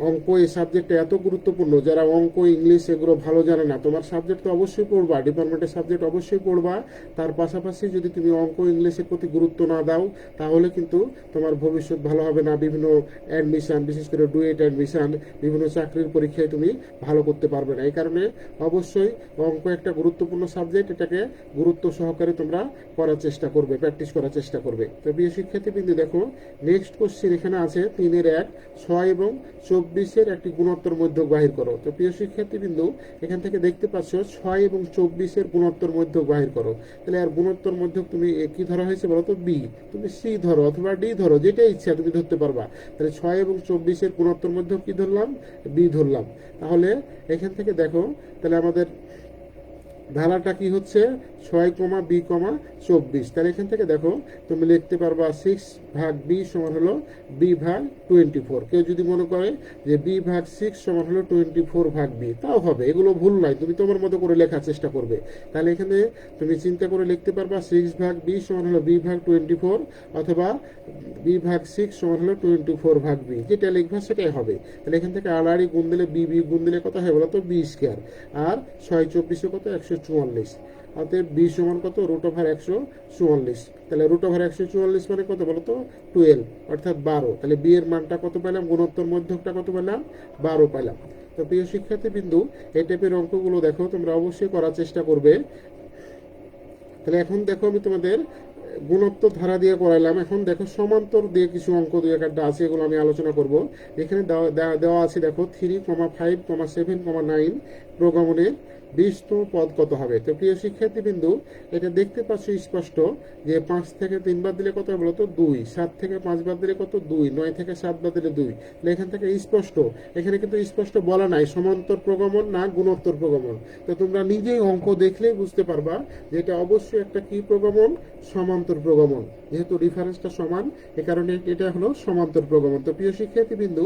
অঙ্ক এই সাবজেক্টটা এত গুরুত্বপূর্ণ। যারা অঙ্ক ইংলিশ এগুলো ভালো জানে না, তোমার সাবজেক্ট তো অবশ্যই পড়বা, ডিপার্টমেন্টের সাবজেক্ট অবশ্যই পড়বা। তার পাশাপাশি যদি তুমি অঙ্ক ইংলিশের প্রতি গুরুত্ব না দাও তাহলে কিন্তু তোমার ভবিষ্যৎ ভালো হবে না। বিভিন্ন অ্যাডমিশান, বিশেষ করে ডুয়েট অ্যাডমিশান, বিভিন্ন চাকরির পরীক্ষায় তুমি ভালো করতে পারবে না। এই কারণে অবশ্যই অঙ্ক একটা গুরুত্বপূর্ণ সাবজেক্ট, এটাকে গুরুত্ব সহকারে তোমরা করার চেষ্টা করবে, প্র্যাকটিস করার চেষ্টা করবে। তো প্রিয় শিক্ষার্থী বিন্দু দেখো নেক্সট কোশ্চেন এখানে আছে 3-এর 1, 6 এবং 24 একটি গুণোত্তর মধ্যক বাহির করো। তো প্রিয় শিক্ষার্থী বিন্দু এখান থেকে দেখতে পাচ্ছ 6 এবং 24 গুণোত্তর মধ্যক বাহির করো। তাহলে আর গুণোত্তর মধ্যক তুমি কি ধরা হয়েছে বলো তো, বি। তুমি সি ধরো অথবা ডি ধরো, যেটা ইচ্ছা তুমি ধরতে পারবা। তাহলে 6 এবং 24 গুণোত্তর মধ্যক কি ধরলাম, বি ধরলাম। তাহলে এখান থেকে দেখো তাহলে আমাদের ধারাটা কি হচ্ছে 6, বি, 24। তাহলে এখান থেকে দেখো তুমি লিখতে পারবা 6 ভাগ বি সমান হলো বি ভাগ 24। কেউ যদি মনে করে যে বি ভাগ 6 সমান হলো 24 ভাগ বি, তাও হবে, এগুলো ভুল নাই, তুমি তোমার মতো করে লেখার চেষ্টা করবে। তাহলে এখানে তুমি চিন্তা করে লিখতে পারবা 6 ভাগ বি সমান হলো বি ভাগ 24, অথবা বি ভাগ 6 সমান হলো 24 ভাগ বি, যেটা লিখবা সেটাই হবে। তাহলে এখান থেকে আড়াআড়ি গুণ দিলে বি গুণ দিলে কত হয় বলো তো, বি স্কোয়ার। আর 6, 24 কত 144, অতএব বি সমান কত √144। তাহলে √144 মানে কত বলো তো 12, অর্থাৎ 12। তাহলে বি এর মানটা কত পেলাম, গুণোত্তর মধ্যকটা কত পেলাম, 12 পেলাম। তো প্রিয় শিক্ষার্থী বিন্দু এই টাইপের অঙ্কগুলো দেখো তোমরা অবশ্যই করার চেষ্টা করবে। তাহলে এখন দেখো আমি তোমাদের গুণোত্তর ধারা দিয়ে করাইলাম। এখন দেখো সমান্তর দিয়ে কিছু অঙ্ক 2-1টা আছে, এগুলো আমি আলোচনা করব। এখানে দেওয়া আছে দেখো 3, 5, 7, 9 প্রগমনের 20তম পদ কত হবে। তো প্রিয় শিক্ষার্থী বিন্দু এটা দেখতে পাচ্ছ স্পষ্ট যে 5 থেকে 3 বাদ দিলে কত হবে বলতো 2, 7 থেকে 5 বাদ দিলে কত 2, 9 থেকে 7 বাদ দিলে 2। এখান থেকে স্পষ্ট, এখানে কিন্তু স্পষ্ট বলা নাই সমান্তর প্রগমন না গুণোত্তর প্রগমন। তো তোমরা নিজেই অঙ্ক দেখলেই বুঝতে পারবা যে এটা অবশ্যই একটা কি প্রগমন, সমান্তর প্রগমন। যেহেতু রেফারেন্সটা সমান এ কারণে এটা হলো সমান্তর প্রগমন। তো প্রিয় শিক্ষার্থী বিন্দু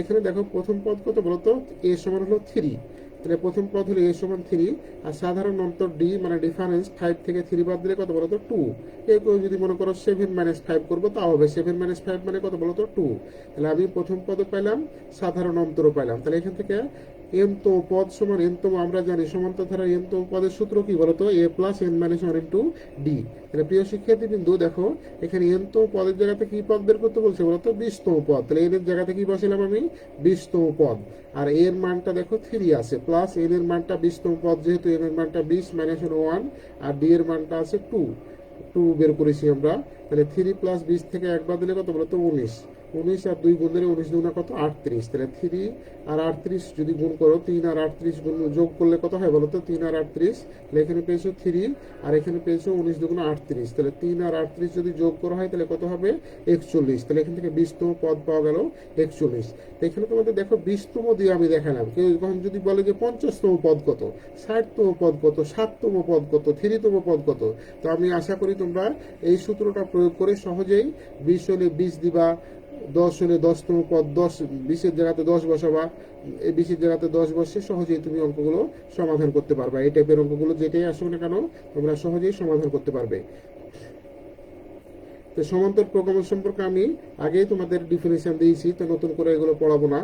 এখানে দেখো প্রথম পদ কত বলতো, এ সমান হলো 3। তাহলে প্রথম পদ হলো এ সমান 3, আর সাধারণ অন্তর ডি মানে ডিফারেন্স 5 থেকে 3 বাদ দিলে কত বলতো 2। কেউ যদি মনে করো 7 - 5 করবো তাও হবে, 7 - 5 মানে কত বলতো 2। তাহলে আমি প্রথম পদও পেলাম, সাধারণ অন্তরও পেলাম। তাহলে এখান থেকে এনতম পদ সমান এনতম, আমরা জানি সমান্তর ধারা এনতম পদের সূত্র কি বলতো, a + n - 1 * d। তাহলে প্রিয় শিক্ষার্থী বিন্দু দেখো এখানে এনতম পদের জায়গাতে কি পদ বের করতে বলছে বলতো 20তম পদ। তাহলে এর জায়গাতে কি বসালাম আমি 20তম পদ, আর এর মানটা দেখো 3 আছে, প্লাস n এর মানটা 20তম পদ, যেহেতু n এর মানটা 20 - 1, আর d এর মানটা আছে 2 বের করেছি আমরা। তাহলে 3 + 20 থেকে 1 বাদ দিলে কত বলতো 19, 19 আর 2 গুণ দিলে 19 দুগুণা কত 38, তাহলে 3 আর 38 যদি গুণ করো, 3 আর 38 গুণ যোগ করলে কত হয় বলো তো, 3 আর 38, তাহলে এখানে পেয়েছো 3 আর এখানে পেয়েছো 19 দুগুণা 38, তাহলে 3 আর 38 যদি যোগ করা হয় তাহলে কত হবে 41, তাহলে এখান থেকে 20তম পদ পাওয়া গেল 41। তো এখানে তোমাদের দেখো 20তম দিয়ে আমি দেখালাম, কেউ যখন যদি বলে যে 50তম পদ কত, 60তম পদ কত, 7তম পদ কত, 3তম পদ কত, তো আমি আশা করি তোমরা এই সূত্রটা প্রয়োগ করে সহজেই 20 হলে 20 দিবা, 10 হলে 10তম পদ 10, 20-এর জায়গাতে 10 বসাবা, এই 20-এর জায়গাতে 10 বসে সহজেই তুমি অঙ্কগুলো সমাধান করতে পারবা। এই টাইপের অঙ্কগুলো যেটাই আসুক না কেন তোমরা সহজেই সমাধান করতে পারবে। তো সমান্তর প্রোগ্রাম সম্পর্কে আমি আগেই তোমাদের ডিফিনিশন দিয়েছি, তো নতুন করে এগুলো পড়াবো না।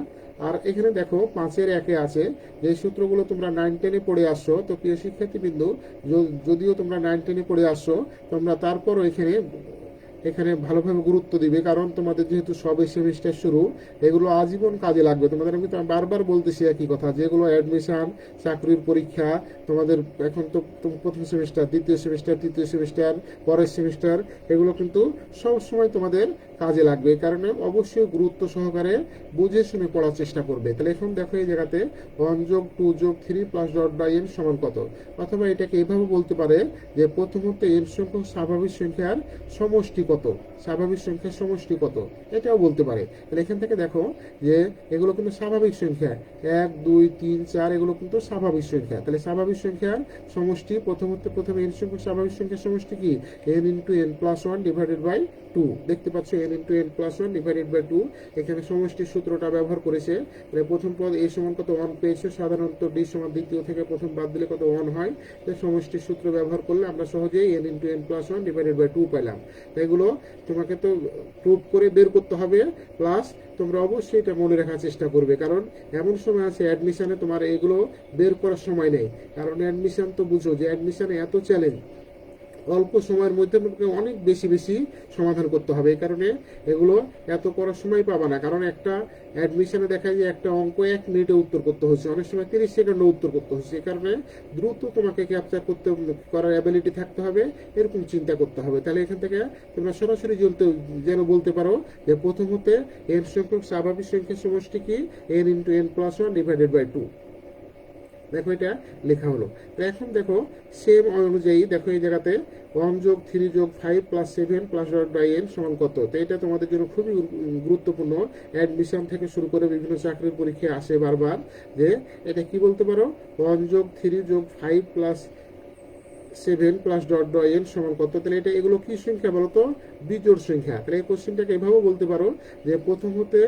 আর এখানে দেখো 5-এর 1-এ আছে যে সূত্রগুলো তোমরা 9-10-এ পড়ে আসছো, তো প্রিয় শিক্ষার্থীবৃন্দ, যদিও তোমরা 9-10-এ পড়ে আসছো, তোমরা তারপরও এখানে ভালোভাবে গুরুত্ব দিবে, কারণ তোমাদের যেহেতু সবে সেমিস্টার শুরু, এগুলো আজীবন কাজে লাগবে তোমাদের। আমি তো বারবার বলতেছি একই কথা, যেগুলো অ্যাডমিশন, চাকরির পরীক্ষা, তোমাদের এখন তো প্রথম সেমিস্টার, দ্বিতীয় সেমিস্টার, তৃতীয় সেমিস্টার, পরের সেমিস্টার, এগুলো কিন্তু সব সময় তোমাদের কাজে লাগবে। এই কারণে অবশ্যই গুরুত্ব সহকারে বুঝে শুনে পড়ার চেষ্টা করবে। তাহলে এখন দেখো এই জায়গাতে 1 যোগ 2 যোগ 3 প্লাস ডট বাই n সমান কত, অথবা এটাকে এভাবে বলতে পারে যে প্রথমত n সংখ্যক স্বাভাবিক সংখ্যার সমষ্টি কত, স্বাভাবিক সংখ্যার সমষ্টি কত, এটাও বলতে পারে। তাহলে এখান থেকে দেখো যে এগুলো কিন্তু স্বাভাবিক সংখ্যা, 1 2 3 4 এগুলো কিন্তু স্বাভাবিক সংখ্যা। তাহলে স্বাভাবিক সংখ্যার সমষ্টি প্রথমে n সংখ্যক স্বাভাবিক সংখ্যার সমষ্টি কি, n into n plus 1 divided by 2, দেখতে পাচ্ছ n into n plus 1 divided by 2, এখানে সমষ্টির সূত্রটা ব্যবহার করেছে। তাহলে প্রথম পদ a সমান কত 1 পেয়েছে, সাধারণত d সমান দ্বিতীয় থেকে প্রথম বাদ দিলে কত 1 হয়, তাই সমষ্টির সূত্র ব্যবহার করলে আমরা সহজেই n into n plus 1 divided by 2 পেলাম। এগুলো তোমাকে তো প্রুভ করে বের করতে হবে, প্লাস তোমরা অবশ্যই এটা মনে রাখার চেষ্টা করবে, কারণ এমন সময় আছে অ্যাডমিশনে তোমার এগুলো বের করার সময় নেই। কারণ অ্যাডমিশন তো বুঝো যে অ্যাডমিশনে এত চ্যালেঞ্জ, অল্প সময়ের মধ্যে অনেক বেশি বেশি সমাধান করতে হবে। এই কারণে এগুলো এত করার সময় পাবা না, কারণ একটা অ্যাডমিশনে দেখা যায় একটা অঙ্ক 1 মিনিটে উত্তর করতে হচ্ছে, অনেক সময় 30 সেকেন্ডে উত্তর করতে হচ্ছে। এই কারণে দ্রুত তোমাকে ক্যাপচার করার অ্যাবিলিটি থাকতে হবে, এরকম চিন্তা করতে হবে। তাহলে এখান থেকে তোমরা সরাসরি যেন বলতে পারো যে প্রথম হতে n সংখ্যক স্বাভাবিক সংখ্যার সমষ্টি কি, n into n plus 1 divided by 2, দেখো এটা লেখা হলো। তো এখন দেখো সেম অনুযায়ী দেখো এই জায়গাতে 1 যোগ 3 যোগ 5 plus 7 plus dot by n সমান কত। তো এটা তোমাদের জন্য খুবই গুরুত্বপূর্ণ, অ্যাডমিশন থেকে শুরু করে বিভিন্ন চাকরির পরীক্ষায় আসে বারবার, যে এটা কি বলতে পারো, 1 যোগ 3 যোগ 5 plus 7 plus dot by n সমান কত। তাহলে এটা এগুলো কি সংখ্যা বলতো, বিজোড় সংখ্যা। তাহলে এই কোশ্চেনটাকে এভাবে বলতে পারো যে প্রথম হতে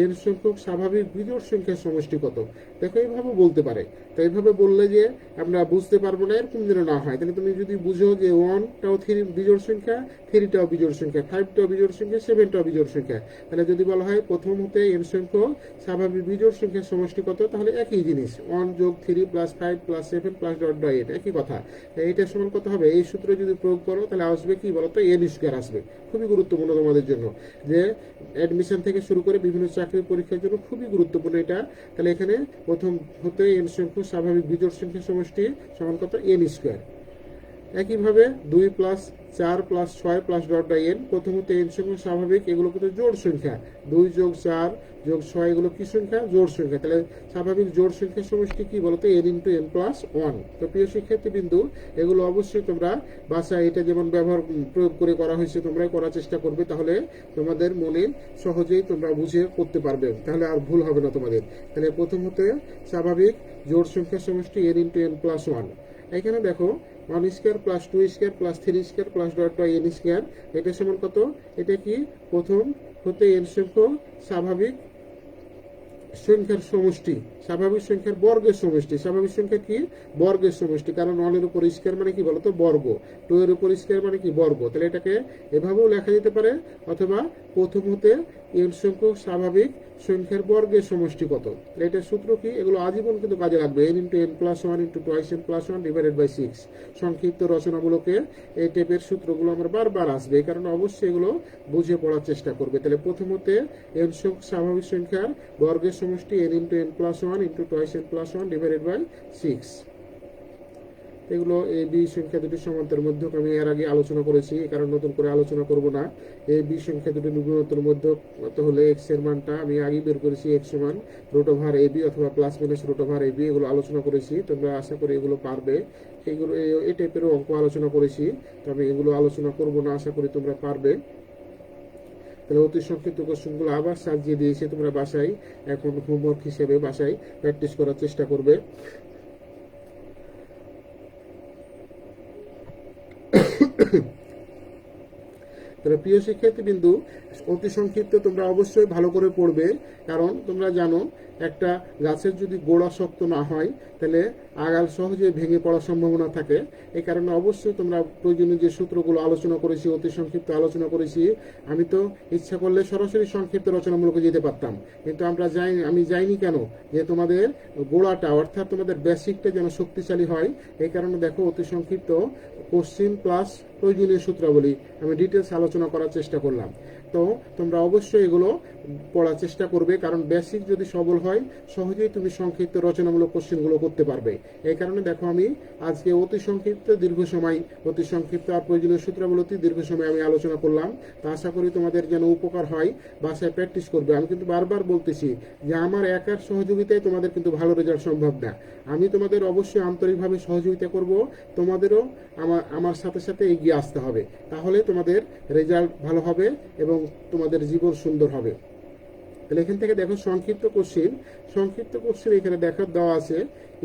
n সংখ্যক স্বাভাবিক বিজোড় সংখ্যার সমষ্টি কত, দেখো এইভাবে বলতে পারে। তো এইভাবে বললে যে আমরা বুঝতে পারবো না, এরকম যেন না হয়। তাহলে তুমি যদি বুঝো যে 1টাও 3 বিজোড় সংখ্যা, 3টাও বিজোড় সংখ্যা, 5টাও বিজোড় সংখ্যা, 7টাও বিজোড় সংখ্যা, তাহলে যদি বলা হয় প্রথম হতে n সংখ্যক স্বাভাবিক বিজোড় সংখ্যার সমষ্টি কত, তাহলে একই জিনিস 1 যোগ 3 plus 5 plus 7 plus dot by n, একই কথা। এইটা সমান কত হবে, এই সূত্র যদি প্রয়োগ করো তাহলে আসবে কি বলতো, n স্কয়ার আসবে। খুবই গুরুত্বপূর্ণ তোমাদের জন্য, যে অ্যাডমিশন থেকে শুরু করে বিভিন্ন চাকরির পরীক্ষার জন্য খুবই গুরুত্বপূর্ণ এটা। তাহলে এখানে প্রথম হতে n সংখ্যক স্বাভাবিক বিজোড় সংখ্যার সমষ্টি সমান কত, n স্কয়ার। একইভাবে 2 plus 4 plus 6 plus dot by n, প্রথমত n সংখ্যক স্বাভাবিক, এগুলো কিন্তু জোড় সংখ্যা, 2 যোগ 4 যোগ 6 এগুলো কি সংখ্যা, জোড় সংখ্যা। তাহলে স্বাভাবিক জোড় সংখ্যার সমষ্টি কি বলতো, n ইন্টু n প্লাস 1। তো প্রিয় শিক্ষার্থী বিন্দু, এগুলো অবশ্যই তোমরা বাসায় এটা যেমন প্রয়োগ করে করা হয়েছে তোমরাই করার চেষ্টা করবে, তাহলে তোমাদের মনে সহজেই তোমরা বুঝে করতে পারবে, তাহলে আর ভুল হবে না তোমাদের। তাহলে প্রথম হতে স্বাভাবিক জোড় সংখ্যার সমষ্টি n ইন্টু n প্লাস 1। এখানে দেখো 1 square plus 2 square plus 3 square plus dot by n square, এটা সমান কত, এটা কি প্রথম হতে n সংখ্যক স্বাভাবিক সংখ্যার সমষ্টি, স্বাভাবিক সংখ্যার বর্গের সমষ্টি। স্বাভাবিক সংখ্যা কি, বর্গের সমষ্টি, কারণ 1 এর উপর স্কয়ার মানে কি বলতো, বর্গ, 2 এর উপর স্কয়ার মানে কি, বর্গ। তাহলে এটাকে এভাবেও লেখা যেতে পারে, অথবা প্রথম হতে n সংখ্যক স্বাভাবিক সংখ্যার বর্গের সমষ্টি কত। এটার সূত্র কি, এগুলো আজীবন কিন্তু কাজে লাগবে, n into n plus 1 into twice n plus 1 divided by 6। সংক্ষিপ্ত রচনামূলকে এই টাইপের সূত্রগুলো আমার বারবার আসবে, এই কারণে অবশ্যই এগুলো বুঝে পড়ার চেষ্টা করবে। তাহলে প্রথমতে n সংখ্যক স্বাভাবিক সংখ্যার বর্গের সমষ্টি n into n plus 1 into twice n plus 1 divided by 6। এগুলো এ বি সংখ্যা দুটি সমান্তর মধ্যক আমি এর আগে আলোচনা করেছি, এই কারণে নতুন করে আলোচনা করব না। এ বি সংখ্যা দুটি গুণোত্তর মধ্যক হলে এক্স এর মানটা আমি আগেই বের করেছি, এক্স সমান রুট ওভার এ বি অথবা plus minus root over A B, এগুলো আলোচনা করেছি। তোমরা আশা করি এগুলো পারবে। এইগুলো এই টাইপেরও অঙ্ক আলোচনা করেছি, তবে এগুলো আলোচনা করব না, আশা করি তোমরা পারবে। তাহলে অতি সংক্ষিপ্ত কোশ্চেনগুলো আবার সাজিয়ে দিয়েছে, তোমরা বাসায় এখন হোমওয়ার্ক হিসেবে বাসায় প্র্যাকটিস করার চেষ্টা করবে। তাহলে প্রিয় শিক্ষার্থীবৃন্দু, অতি সংক্ষিপ্ত তোমরা অবশ্যই ভালো করে পড়বে, কারণ তোমরা জানো একটা গাছের যদি গোড়া শক্ত না হয় তাহলে আগাল সহজে ভেঙে পড়ার সম্ভাবনা থাকে। এই কারণে অবশ্যই তোমরা প্রয়োজনীয় যে সূত্রগুলো আলোচনা করেছি, অতি সংক্ষিপ্ত আলোচনা করেছি। আমি তো ইচ্ছা করলে সরাসরি সংক্ষিপ্ত রচনামূলকে যেতে পারতাম, কিন্তু আমি যাইনি কেন, যে তোমাদের গোড়াটা অর্থাৎ তোমাদের বেসিকটা যেন শক্তিশালী হয়। এই কারণে দেখো অতি সংক্ষিপ্ত কোশ্চিন প্লাস প্রয়োজনীয় সূত্রাবলী আমি ডিটেলস আলোচনা করার চেষ্টা করলাম। তো তোমরা অবশ্যই এগুলো পড়ার চেষ্টা করবে, কারণ বেসিক যদি সবল হয় সহজেই তুমি সংক্ষিপ্ত রচনামূলক কোশ্চেনগুলো করতে পারবে। এই কারণে দেখো আমি আজকে অতি সংক্ষিপ্ত দীর্ঘ সময়, অতি সংক্ষিপ্ত আর প্রয়োজনীয় সূত্রাবলী দীর্ঘ সময় আমি আলোচনা করলাম। তা আশা করি তোমাদের যেন উপকার হয়, বাসায় প্র্যাকটিস করবে। আমি কিন্তু বারবার বলতেছি যে আমার একার সহযোগিতায় তোমাদের কিন্তু ভালো রেজাল্ট সম্ভব না। আমি তোমাদের অবশ্যই আন্তরিকভাবে সহযোগিতা করব, তোমাদেরও আমার সাথে সাথে এগিয়ে আসতে হবে, তাহলে তোমাদের রেজাল্ট ভালো হবে এবং তোমাদের জীবন সুন্দর হবে। তাহলে এখান থেকে দেখো সংক্ষিপ্ত কোশ্চেন এখানে দেওয়া আছে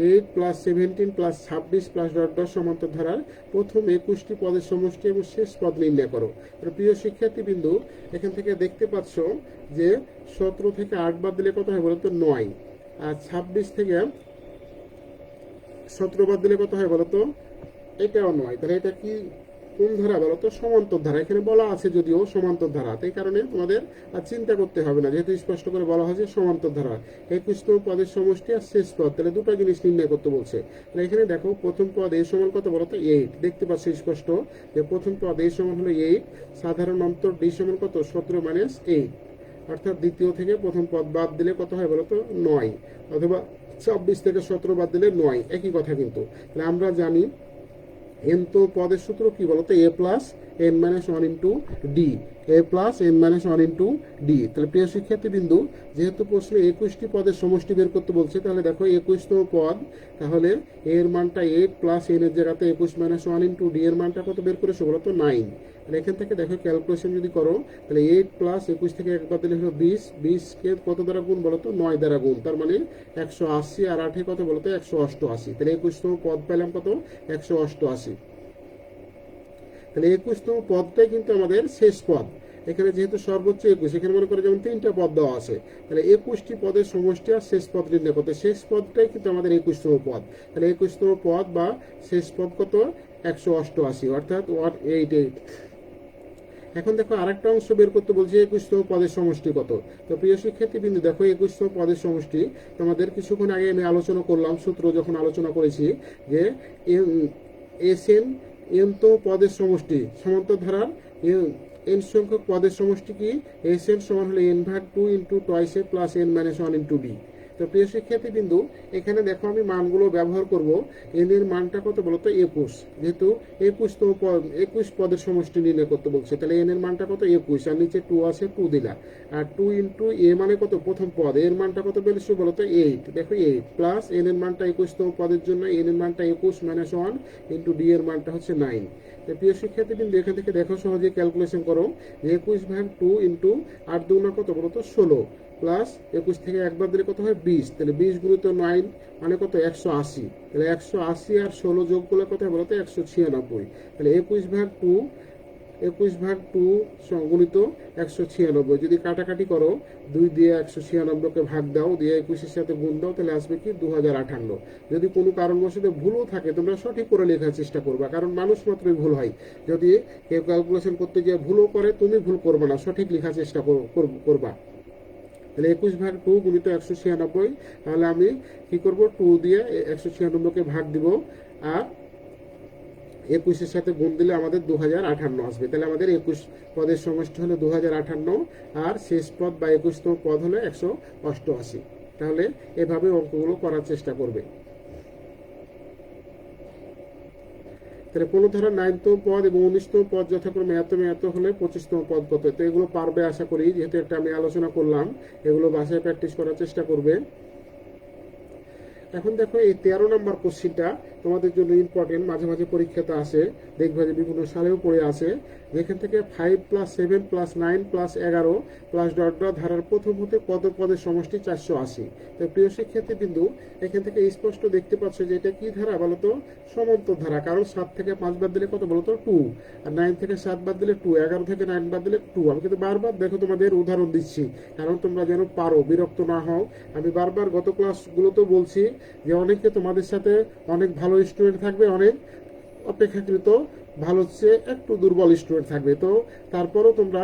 8 plus 17 plus 26 plus dot dot সমান্তর ধারার প্রথম 21টি পদের সমষ্টি এবং শেষ পদ নির্ণয় করো। প্রিয় শিক্ষার্থীবৃন্দু, এখান থেকে দেখতে পাচ্ছ যে 17 থেকে 8 বাদ দিলে কত হয় বলতো 9, আর 26 থেকে 17 বাদ দিলে কত হয় বলতো এটাও 9। তাহলে এটা কি কোন ধারা বলতো? সমান্তর ধারা। এখানে বলা আছে যদিও সমান্তর ধারা, তাই কারণে তোমাদের আর চিন্তা করতে হবে না, যেহেতু স্পষ্ট করে বলা হয়েছে সমান্তর ধারা। 21তম পদের সমষ্টি আর শেষ পদ, তাহলে দুটো জিনিস নির্ণয় করতে বলছে। তাহলে এখানে দেখো প্রথম পদ এ সমান কত বলতো 8, দেখতে পাচ্ছি স্পষ্ট যে প্রথম পদ এ সমান হলো 8, সাধারণ অন্তর ডি সমান কত 17 মাইনাস 8, অর্থাৎ দ্বিতীয় থেকে প্রথম পদ বাদ দিলে কত হয় বলতো 9, অথবা 26 থেকে 17 বাদ দিলে 9, একই কথা। কিন্তু তাহলে আমরা জানি এনতো পদের সূত্র কি বলতো? A plus n minus one into d, a plus n minus one into d. তাহলে প্রিয় শিক্ষার্থীবৃন্দু, যেহেতু প্রশ্নে 21টি পদের সমষ্টি বের করতে বলছে, তাহলে দেখো 21তম পদ, তাহলে এর মানটা 8 প্লাস এন এর জায়গাতে 21 মাইনাস ওয়ান ইন্টু ডি এর মানটা কত বের করেছো বলতো 9। তাহলে এখান থেকে দেখো ক্যালকুলেশন যদি করো, তাহলে 8 প্লাস 21 থেকে 1 বাদ দিলে হলো 20, 20 কে কত দ্বারা গুণ বলতো 9 দ্বারা গুণ, তার মানে 180, আর 8 কত বলতো 188। তাহলে 21তম পদ পেলাম কত 188। তাহলে 21তম পদটাই কিন্তু আমাদের শেষ পদ। এখানে যেহেতু সর্বোচ্চ 21, এখানে মনে করে যেমন 3টা পদ দেওয়া আছে, তাহলে 21টি পদের সমষ্টি আর শেষ পদ নির্ণয় করতে, শেষ পদটাই কিন্তু আমাদের 21তম পদ। তাহলে 21তম পদ বা শেষ পদ কত 188, অর্থাৎ 188। এখন দেখো আরেকটা অংশ বের করতে বলছে 21তম পদের সমষ্টি কত। তো প্রিয় শিক্ষার্থীবৃন্দ, দেখো 21তম পদের সমষ্টি তোমাদের কিছুক্ষণ আগে আমি আলোচনা করলাম, সূত্র যখন আলোচনা করেছি যে এস এন এনতম পদের সমষ্টি, সমান্তর ধারার এন সংখ্যক পদের সমষ্টি কি? এস এন সমান হলে এন ভাগ 2 into twice a plus n minus 1 into d. তো প্রিয় শিক্ষার্থীবৃন্দু, এখানে দেখো আমি মানগুলো ব্যবহার করব। এন এর মানটা কত বলতো 21, যেহেতু 21 পদের সমষ্টি নির্ণয় করতে বলছে, তাহলে এন এর মানটা কত 21, আর নিচে 2 আছে 2 দিলা, আর 2 ইন্টু এ মানে কত প্রথম পদ, এর মানটা কত বেরিয়েছে বলতো 8, দেখো 8 প্লাস এন এর মানটা 21তম পদের জন্য এন এর মানটা 21 মাইনাস 1 ইন্টু ডি এর মানটা হচ্ছে 9। প্রিয় শিক্ষার্থীবৃন্দ, এখান থেকে দেখো সহজে ক্যালকুলেশন করো যে 21 ভাগ 2 ইন্টু 8 2 কত বলতো 16, প্লাস 21 থেকে একবার দিলে কত হয় 20, তাহলে 20 গুণিত 9 মানে কত 180, তাহলে 180 আর 16 যোগ করলে কত হয় বলতো 196। তাহলে 21 ভাগ 2 গুণিত 196, যদি কাটাকাটি করো 2 দিয়ে 196কে ভাগ দাও, দিয়ে 21-এর সাথে গুণ দাও, তাহলে আসবে কি 2058। যদি কোনো কারণবশত ভুলও থাকে তোমরা সঠিক করে লেখার চেষ্টা করবা, কারণ মানুষ মাত্রই ভুল হয়। যদি কেউ ক্যালকুলেশন করতে গিয়ে ভুলও করে, তুমি ভুল করবে না, সঠিক লেখার চেষ্টা করবা। তাহলে 21 ভাগ 2 গুণিত 196, তাহলে আমি কি করব 2 দিয়ে 196কে ভাগ দিব, আর 21-এর সাথে গুণ দিলে আমাদের 2058 আসবে। তাহলে আমাদের 21 পদের সমষ্টি হলো 2058, আর শেষ পদ বা 21তম পদ হলো 188। তাহলে এভাবে অঙ্কগুলো করার চেষ্টা করবে। তাহলে কোনো ধারা 9তম পদ এবং 19তম পদ যথাক্রমে এত এত হলে 25তম পদ কত, তো এগুলো পারবে আশা করি, যেহেতু একটা আমি আলোচনা করলাম, এগুলো বাসায় প্র্যাকটিস করার চেষ্টা করবে। এখন দেখো এই 13 নম্বর কোশ্চিনটা তোমাদের জন্য ইম্পর্টেন্ট, মাঝে মাঝে পরীক্ষাতে আসে, দেখবে যে বিভিন্ন সালেও পড়ে আসে, যেখান থেকে 5 + 7 + 9 + 11 + ডট ডট ধারার প্রথম হতে কত পদের সমষ্টি 480। তো প্রিয় শিক্ষার্থী বিন্দু, এখান থেকে স্পষ্ট দেখতে পাচ্ছ যে এটা কি ধারা বলতো, সমান্তর ধারা, কারণ 7 থেকে 5 বাদ দিলে কত বলতো 2, আর 9 থেকে 7 বাদ দিলে 2, 11 থেকে 9 বাদ দিলে 2। আমি কিন্তু বারবার দেখো তোমাদের উদাহরণ দিচ্ছি, কারণ তোমরা যেন পারো, বিরক্ত না হও। আমি বারবার গত ক্লাসগুলোতেও বলছি যে অনেকে তোমাদের সাথে অনেক ভালো স্টুডেন্ট থাকবে, অনেক অপেক্ষাকৃত ভালো চেয়ে একটু দুর্বল স্টুডেন্ট থাকবে। তো তারপরও তোমরা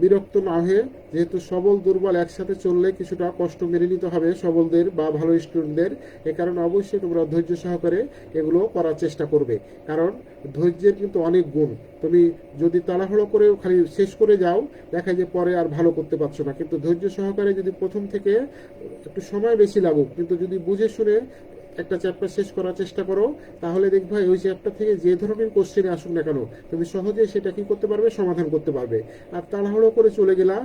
বিরক্ত না হয়ে, যেহেতু সবল দুর্বল একসাথে চললে কিছুটা কষ্ট মেনে নিতে হবে সবলদের বা ভালো স্টুডেন্টদের, এ কারণে অবশ্যই তোমরা ধৈর্য সহকারে এগুলো করার চেষ্টা করবে, কারণ ধৈর্যের কিন্তু অনেক গুণ। তুমি যদি তাড়াহুড়ো করে খালি শেষ করে যাও, দেখা যায় পরে আর ভালো করতে পারছো না, কিন্তু ধৈর্য সহকারে যদি প্রথম থেকে একটু সময় বেশি লাগুক, কিন্তু যদি বুঝে শুনে একটা চ্যাপ্টার শেষ করার চেষ্টা করো, তাহলে দেখবা ওই চ্যাপ্টার থেকে যে ধরনের কোশ্চেন আসুক না কেন, তুমি সহজে সেটা কি করতে পারবে, সমাধান করতে পারবে। আর তাড়াহুড়ো করে চলে গেলা,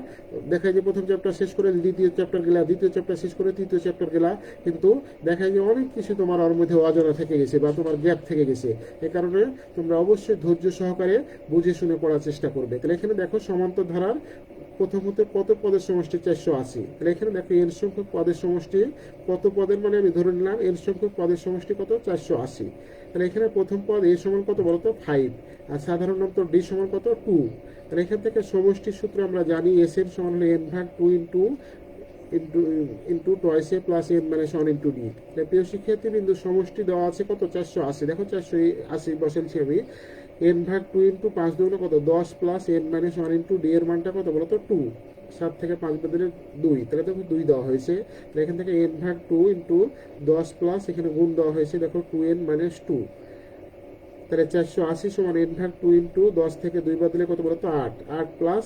দেখা যায় প্রথম চ্যাপ্টার শেষ করে দ্বিতীয় চ্যাপ্টার গেলা, দ্বিতীয় চ্যাপ্টার শেষ করে তৃতীয় চ্যাপ্টার গেলা, কিন্তু দেখা যায় অনেক কিছু তোমার ওর মধ্যে অজানা থেকে গেছে বা তোমার গ্যাপ থেকে গেছে। এ কারণে তোমরা অবশ্যই ধৈর্য সহকারে বুঝে শুনে পড়ার চেষ্টা করবে। তাহলে এখানে দেখো সমান্তর ধারার প্রথম হতে কত পদের সমষ্টি 480। তাহলে এখানে দেখো এন সংখ্যক পদের সমষ্টি কত পদের, মানে আমি ধরে নিলাম এন সংখ্যক পদের সমষ্টি কত 480। তাহলে এখানে প্রথম পদ এ সমান কত বলতো 5, আর সাধারণত ডি সমান কত 2। তাহলে এখান থেকে সমষ্টির সূত্র আমরা জানি, এস এন সমান হলো n/2 into twice a plus n - 1 into D. প্রিয় শিক্ষার্থী বিন্দু, সমষ্টি দেওয়া আছে কত 480, দেখো 480 বসাইছি আমি, n/2 ইন্টু 5 দুগুণে কত 10 প্লাস n - 1 ইন্টু ডি এর মানটা কত বলতো 2, 7 থেকে 5 বাদ দিলে 2, তাহলে দেখো 2 দেওয়া হয়েছে। তাহলে এখান থেকে n/2 ইন্টু 10 প্লাস এখানে গুণ দেওয়া হয়েছে, দেখো 2n - 2। তাহলে 480 সমান n/2 ইন্টু 10 থেকে 2 বাদ দিলে কত বলতো 8, 8 প্লাস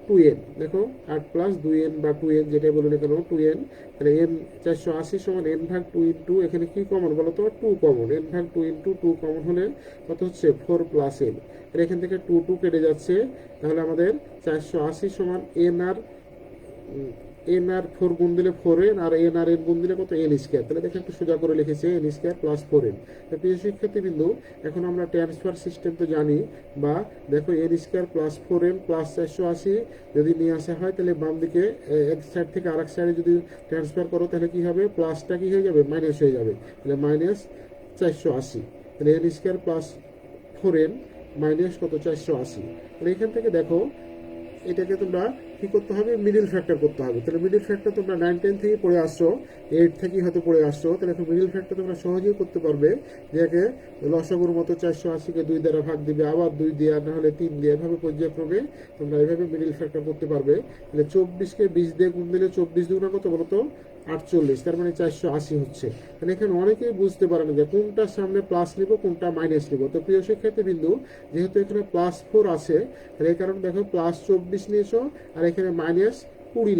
2n, দেখো 8 প্লাস 2n বা 2n যেটা বলুন কেন 2n। তাহলে n 480 সমান n/2 ইন্টু এখানে কি কমন বলতো 2 কমন, n/2 ইন্টু 2 কমন হলে কত হচ্ছে 4 প্লাস n। তাহলে এখান থেকে 2 2 কেটে যাচ্ছে, তাহলে আমাদের 480 সমান n আর 4 গুণ দিলে 4n, আর n গুণ দিলে কত n স্কয়ার। তাহলে দেখো একটু সোজা করে লিখেছে n স্কয়ার প্লাস 4n। প্রিয় শিক্ষার্থী বিন্দু, এখন আমরা ট্রান্সফার সিস্টেম তো জানি, বা দেখো n square plus 4n plus 480 যদি নিয়ে আসা হয়, তাহলে বাম দিকে এক সাইড থেকে আরেক সাইডে যদি ট্রান্সফার করো, তাহলে কি হবে, প্লাসটা কি হয়ে যাবে, মাইনাস হয়ে যাবে। তাহলে -480, তাহলে n square plus 4n minus কত 480। তাহলে এখান থেকে দেখো এটাকে তোমরা কি করতে হবে, মিডিল ফ্যাক্টর করতে হবে। তাহলে মিডিল ফ্যাক্টর তোমরা 9 10 থেকে পড়ে আসছো, 8 থেকেই হয়তো পড়ে আসছো, তাহলে এখন মিডিল ফ্যাক্টর তোমরা সহজেই করতে পারবে, যাকে লসাগুর মতো 480-কে 2 দ্বারা ভাগ দিবে, আবার 2 দিয়ে, আর না হলে 3 দিয়ে, এভাবে পর্যায়ক্রমে তোমরা এভাবে মিডিল ফ্যাক্টর করতে পারবে। তাহলে 24কে 20 দিয়ে গুণ দিলে 24 দুগুণা কত বলতো 48, তার মানে 480 হচ্ছে। তাহলে এখানে অনেকেই বুঝতে পারে না যে কোনটার সামনে প্লাস নিব কোনটা মাইনাস নিব। তো প্রিয় শিক্ষার্থী বিন্দু, যেহেতু এখানে +4 আছে, তাহলে এই কারণে দেখো +24 নিয়েছো, আর এখানে -20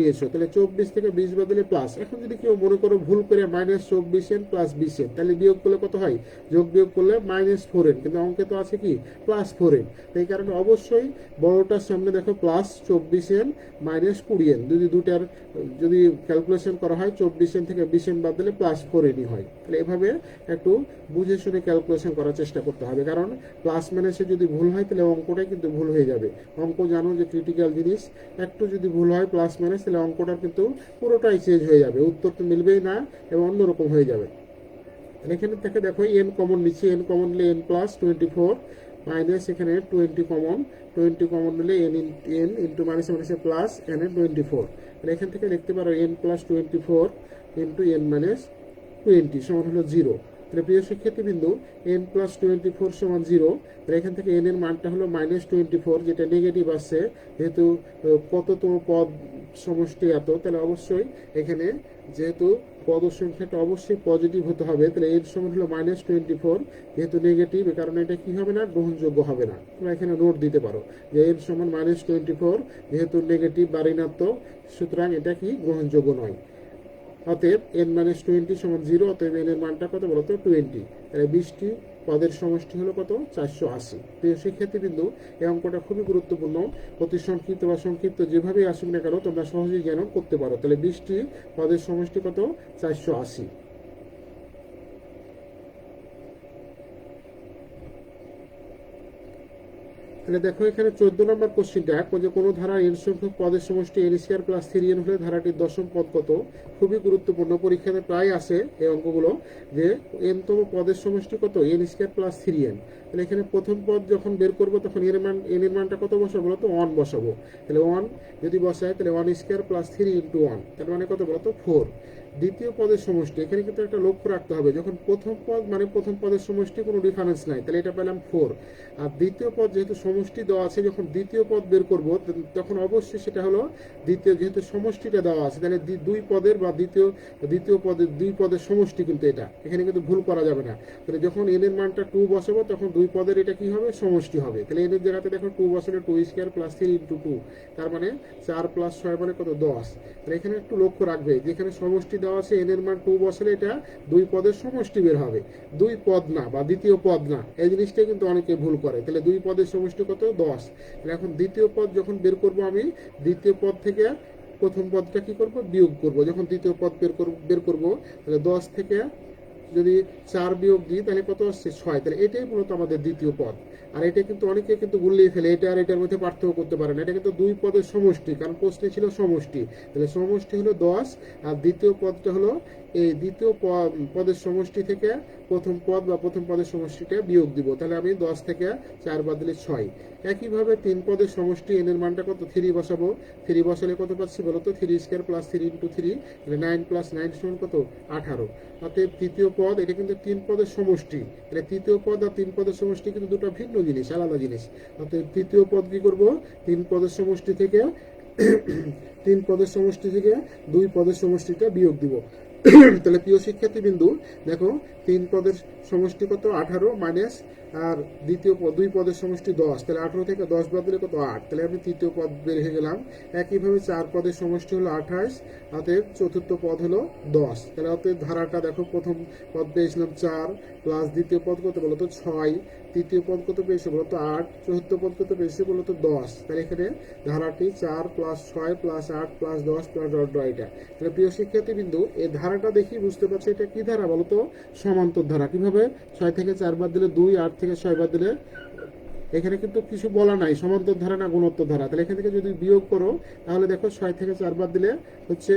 নিয়েছো, তাহলে 24 থেকে 20 বাদলে প্লাস। এখন যদি কেউ মনে করো ভুল করে -24n প্লাস 20n, তাহলে বিয়োগ করলে কত হয়, যোগ বিয়োগ করলে -4n, কিন্তু অঙ্কে তো আছে কি +4n। এই কারণে অবশ্যই বড়টার সামনে দেখো +24n -20n, যদি দুটার যদি ক্যালকুলেশন করা হয় 24n থেকে 20n বাদ দিলে +4nই হয়। তাহলে এভাবে একটু বুঝে শুনে ক্যালকুলেশন করার চেষ্টা করতে হবে, কারণ প্লাস মাইনাসে যদি ভুল হয় তাহলে অঙ্কটাই কিন্তু ভুল হয়ে যাবে। অঙ্ক জানো যে ক্রিটিক্যাল জিনিস, একটু যদি ভুল হয় প্লাস মাইনাস, তাহলে অঙ্কটা কিন্তু পুরোটাই চেঞ্জ হয়ে যাবে, উত্তর তো মিলবেই না এবং অন্যরকম হয়ে যাবে। এখানে থেকে দেখো এন কমন নিচ্ছে, এন কমন নিলে n + 24 মাইনাস এখানে 20 কমন, 20 কমন নিলে n ইন্টু মাইনাসে মাইনাসে প্লাস n এর 24। তাহলে এখান থেকে লিখতে পারো n + 24 ইন্টু n - 20 সমান হলো 0। তাহলে প্রিয় শিক্ষার্থী বিন্দু, n + 24 সমান 0। তাহলে এখান থেকে n এর মানটা হলো -24, যেটা নেগেটিভ আসছে, যেহেতু কততম পদ সমষ্টি এত, তাহলে অবশ্যই এখানে যেহেতু পদ সংখ্যাটা অবশ্যই পজিটিভ হতে হবে, তাহলে এর সমান হলো -24, যেহেতু নেগেটিভ, এ কারণে এটা কি হবে না, গ্রহণযোগ্য হবে না। তোমরা এখানে নোট দিতে পারো যে এর সমান -24, যেহেতু নেগেটিভ বা ঋণাত্মক, সুতরাং এটা কি গ্রহণযোগ্য নয়। অতএব n মাইনাস 20 সমান 0, অতএব n এর মানটা কত বলতো 20। তাহলে 20টি পদের সমষ্টি হলো কত 480। প্রিয় শিক্ষার্থীবৃন্দু, এই অঙ্কটা খুবই গুরুত্বপূর্ণ। অতি সংক্ষিপ্ত বা সংক্ষিপ্ত যেভাবেই আসুক না কেন তোমরা সহজেই জ্ঞান করতে পারো। তাহলে 20টি পদের সমষ্টি কত 480। তাহলে দেখো এখানে 14 নম্বর কোশ্চেনটা, যে কোনো ধারার n সংখ্যক পদের সমষ্টি n স্কয়ার প্লাস 3n হলে ধারাটির দশম পদ কত। খুবই গুরুত্বপূর্ণ, পরীক্ষাতে প্রায় আসে এই অঙ্কগুলো, যে n তম পদের সমষ্টি কত n স্কয়ার প্লাস 3n। তাহলে এখানে প্রথম পদ যখন বের করবো তখন n এর মানটা কত বসাবো বলতো 1 বসাবো। তাহলে 1 যদি বসায় তাহলে 1 স্কয়ার প্লাস 3 ইন্টু 1, তার মানে কত বলতো 4। দ্বিতীয় পদের সমষ্টি, এখানে কিন্তু একটা লক্ষ্য রাখতে হবে, যখন প্রথম পদ মানে প্রথম পদের সমষ্টি কোনো ডিফারেন্স নাই, তাহলে এটা পেলাম 4। আর দ্বিতীয় পদ যেহেতু সমষ্টি দেওয়া আছে, যখন দ্বিতীয় পদ বের করব তখন অবশ্যই সেটা হলো দ্বিতীয়, যেহেতু সমষ্টিটা দেওয়া আছে তাহলে দুই পদের বা দ্বিতীয় পদের দুই পদের সমষ্টি কিন্তু এটা, এখানে কিন্তু ভুল করা যাবে না। তাহলে যখন n এর মানটা 2 বসাবো তখন দুই পদের এটা কি হবে সমষ্টি হবে। তাহলে n এর জায়গাতে দেখো 2 বসালে 2 স্কয়ার প্লাস 3 ইন্টু 2, তার মানে 4 প্লাস 6 মানে কত 10। তাহলে এখানে একটু লক্ষ্য রাখবে, যেখানে সমষ্টি দেওয়া আছে n এর মান 2 বসালে এটা দুই পদের সমষ্টি বের হবে, দুই পদ না বা দ্বিতীয় পদ না। এই জিনিসটা কিন্তু অনেকে ভুল করে। তাহলে দুই পদের সমষ্টি কত 10। তাহলে এখন দ্বিতীয় পদ যখন বের করব, আমি দ্বিতীয় পদ থেকে প্রথম পদটা কি করব বিয়োগ করব। যখন দ্বিতীয় পদ বের করব তাহলে 10 থেকে যদি 4 বিয়োগ দিই তাহলে কত আসছে 6। তাহলে এটাই মূলত আমাদের দ্বিতীয় পদ। আর এটা কিন্তু অনেকে কিন্তু গুলিয়ে ফেলে, এটা আর এটার মধ্যে পার্থক্য করতে পারে না। এটা কিন্তু দুই পদের সমষ্টি, কারণ প্রশ্নে ছিল সমষ্টি। তাহলে সমষ্টি হলো 10 আর দ্বিতীয় পদটা হলো এই দ্বিতীয় পদের সমষ্টি থেকে প্রথম পদ বা প্রথম পদের সমষ্টিটা বিয়োগ দিব। তাহলে আমি 10 থেকে 4 বাদ দিলে 6। একইভাবে 3 পদের সমষ্টি n এর মানটা কত 3 বসাবো। 3 বসালে কত পাচ্ছি বলতো 3 স্কয়ার প্লাস 3 ইন্টু 3, তাহলে 9 প্লাস 9 সমান কত 18। অতএব তৃতীয় পদ, এটা কিন্তু 3 পদের সমষ্টি। তাহলে তৃতীয় পদ আর 3 পদের সমষ্টি কিন্তু দুটো ভিন্ন জিনিস, আলাদা জিনিস। অতএব তৃতীয় পদ কি করব 3 পদের সমষ্টি থেকে 3 পদের সমষ্টি থেকে 2 পদের সমষ্টিটা বিয়োগ দিব। তাহলে প্রিয় শিক্ষার্থীবৃন্দু দেখো 3 পদের সমষ্টি কত 18 মাইনাস আর দ্বিতীয় পদ 2 পদের সমষ্টি 10, তাহলে 18 থেকে 10 বাদ দিলে কত 8। তাহলে আমি তৃতীয় পদ বের হয়ে গেলাম। একইভাবে 4 পদের সমষ্টি হলো 28, অতএব চতুর্থ পদ হলো 10। তাহলে অতএব ধারাটা দেখো, প্রথম পদ পেয়েছিলাম 4 প্লাস দ্বিতীয় পদ কত বলতো 6, তৃতীয় পদ কত পেয়েছে বলতো 8, চতুর্থ পদ কত পেয়েছে বলতো 10। তাহলে এখানে ধারাটি 4 প্লাস 6 প্লাস 8 প্লাস 10 প্লাস এটা। তাহলে প্রিয় শিক্ষার্থীবৃন্দু, এই ধারাটা দেখি বুঝতে পারছি এটা কি ধারা বলতো সমান্তর ধারা। কিভাবে 6 থেকে 4 বাদ দিলে 2, 8 থেকে 6 বাদ দিলে, এখানে কিন্তু কিছু বলা নাই সমান্তর ধারা না গুণোত্তর ধারা। তাহলে এখান থেকে যদি বিয়োগ করো তাহলে দেখো 6 থেকে 4 বাদ দিলে হচ্ছে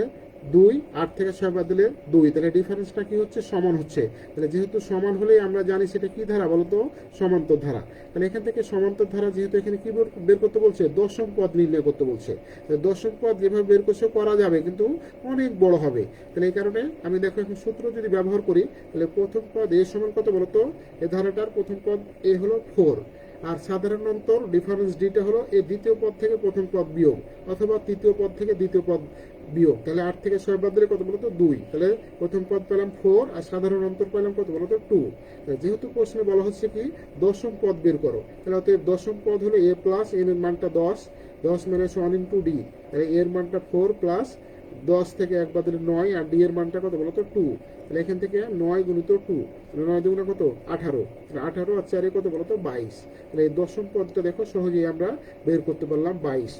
2, 8 থেকে 6 বাদ দিলে 2, তাহলে ডিফারেন্সটা কি হচ্ছে সমান হচ্ছে। তাহলে যেহেতু সমান হলেই আমরা জানি সেটা কি ধারা বলতো সমান্তর ধারা। তাহলে এখান থেকে সমান্তর ধারা, যেহেতু এখানে কি বের করতে বলছে দশম পদ নির্ণয় করতে বলছে, দশম পদ যেভাবে বের করছে করা যাবে কিন্তু অনেক বড় হবে। তাহলে এই কারণে আমি দেখো এখন সূত্র যদি ব্যবহার করি তাহলে প্রথম পদ এ সমান কত বলতো, এই ধারাটার প্রথম পদ এ হলো 4 আর সাধারণ অন্তর ডিফারেন্স ডিটা হলো এই দ্বিতীয় পদ থেকে প্রথম পদ বিয়োগ অথবা তৃতীয় পদ থেকে দ্বিতীয় পদ বিয়োগ। তাহলে 8 থেকে 6 বাদ দিলে কত বলতো 2। তাহলে প্রথম পদ পেলাম 4 আর সাধারণ অন্তর পেলাম কত বলতো 2। যেহেতু প্রশ্নে বলা হচ্ছে কি দশম পদ বের করো, তাহলে অতএব দশম পদ হলো a প্লাস n এর মানটা 10 মাইনাস 1 ইন্টু d, তাহলে এর মানটা 4 প্লাস 10 থেকে 1 বাদ দিলে 9 আর d এর মানটা কত বলতো 2। তাহলে এখান থেকে 9 গুণিত 2, 9 দুগুণে কত 18, 18 আর 4 কত বলতো 22। তাহলে এই দশম পদটা দেখো সহজেই আমরা বের করতে পারলাম 22।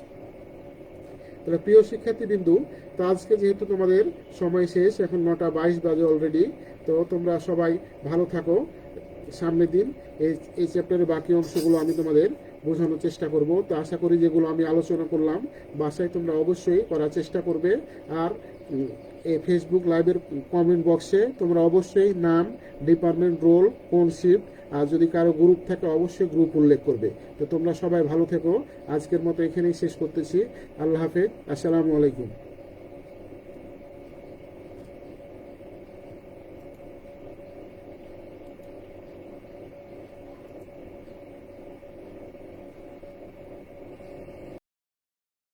তাহলে প্রিয় শিক্ষার্থীবৃন্দু, তো আজকে যেহেতু তোমাদের সময় শেষ, এখন 9:22 বাজে অলরেডি, তো তোমরা সবাই ভালো থাকো। সামনের দিন এই চ্যাপ্টারের বাকি অংশগুলো আমি তোমাদের বোঝানোর চেষ্টা করব। তো আশা করি যেগুলো আমি আলোচনা করলাম বাসায় তোমরা অবশ্যই করার চেষ্টা করবে। আর এই ফেসবুক লাইভের কমেন্ট বক্সে তোমরা অবশ্যই নাম, ডিপার্টমেন্ট, রোল, কোন শিফট, আর যদি কারো গ্রুপ থাকে অবশ্যই গ্রুপ উল্লেখ করবে। তো তোমরা সবাই ভালো থেকো। আজকের মতো এখানেই শেষ করতেছি। আল্লাহ হাফেজ, আসসালামু আলাইকুম।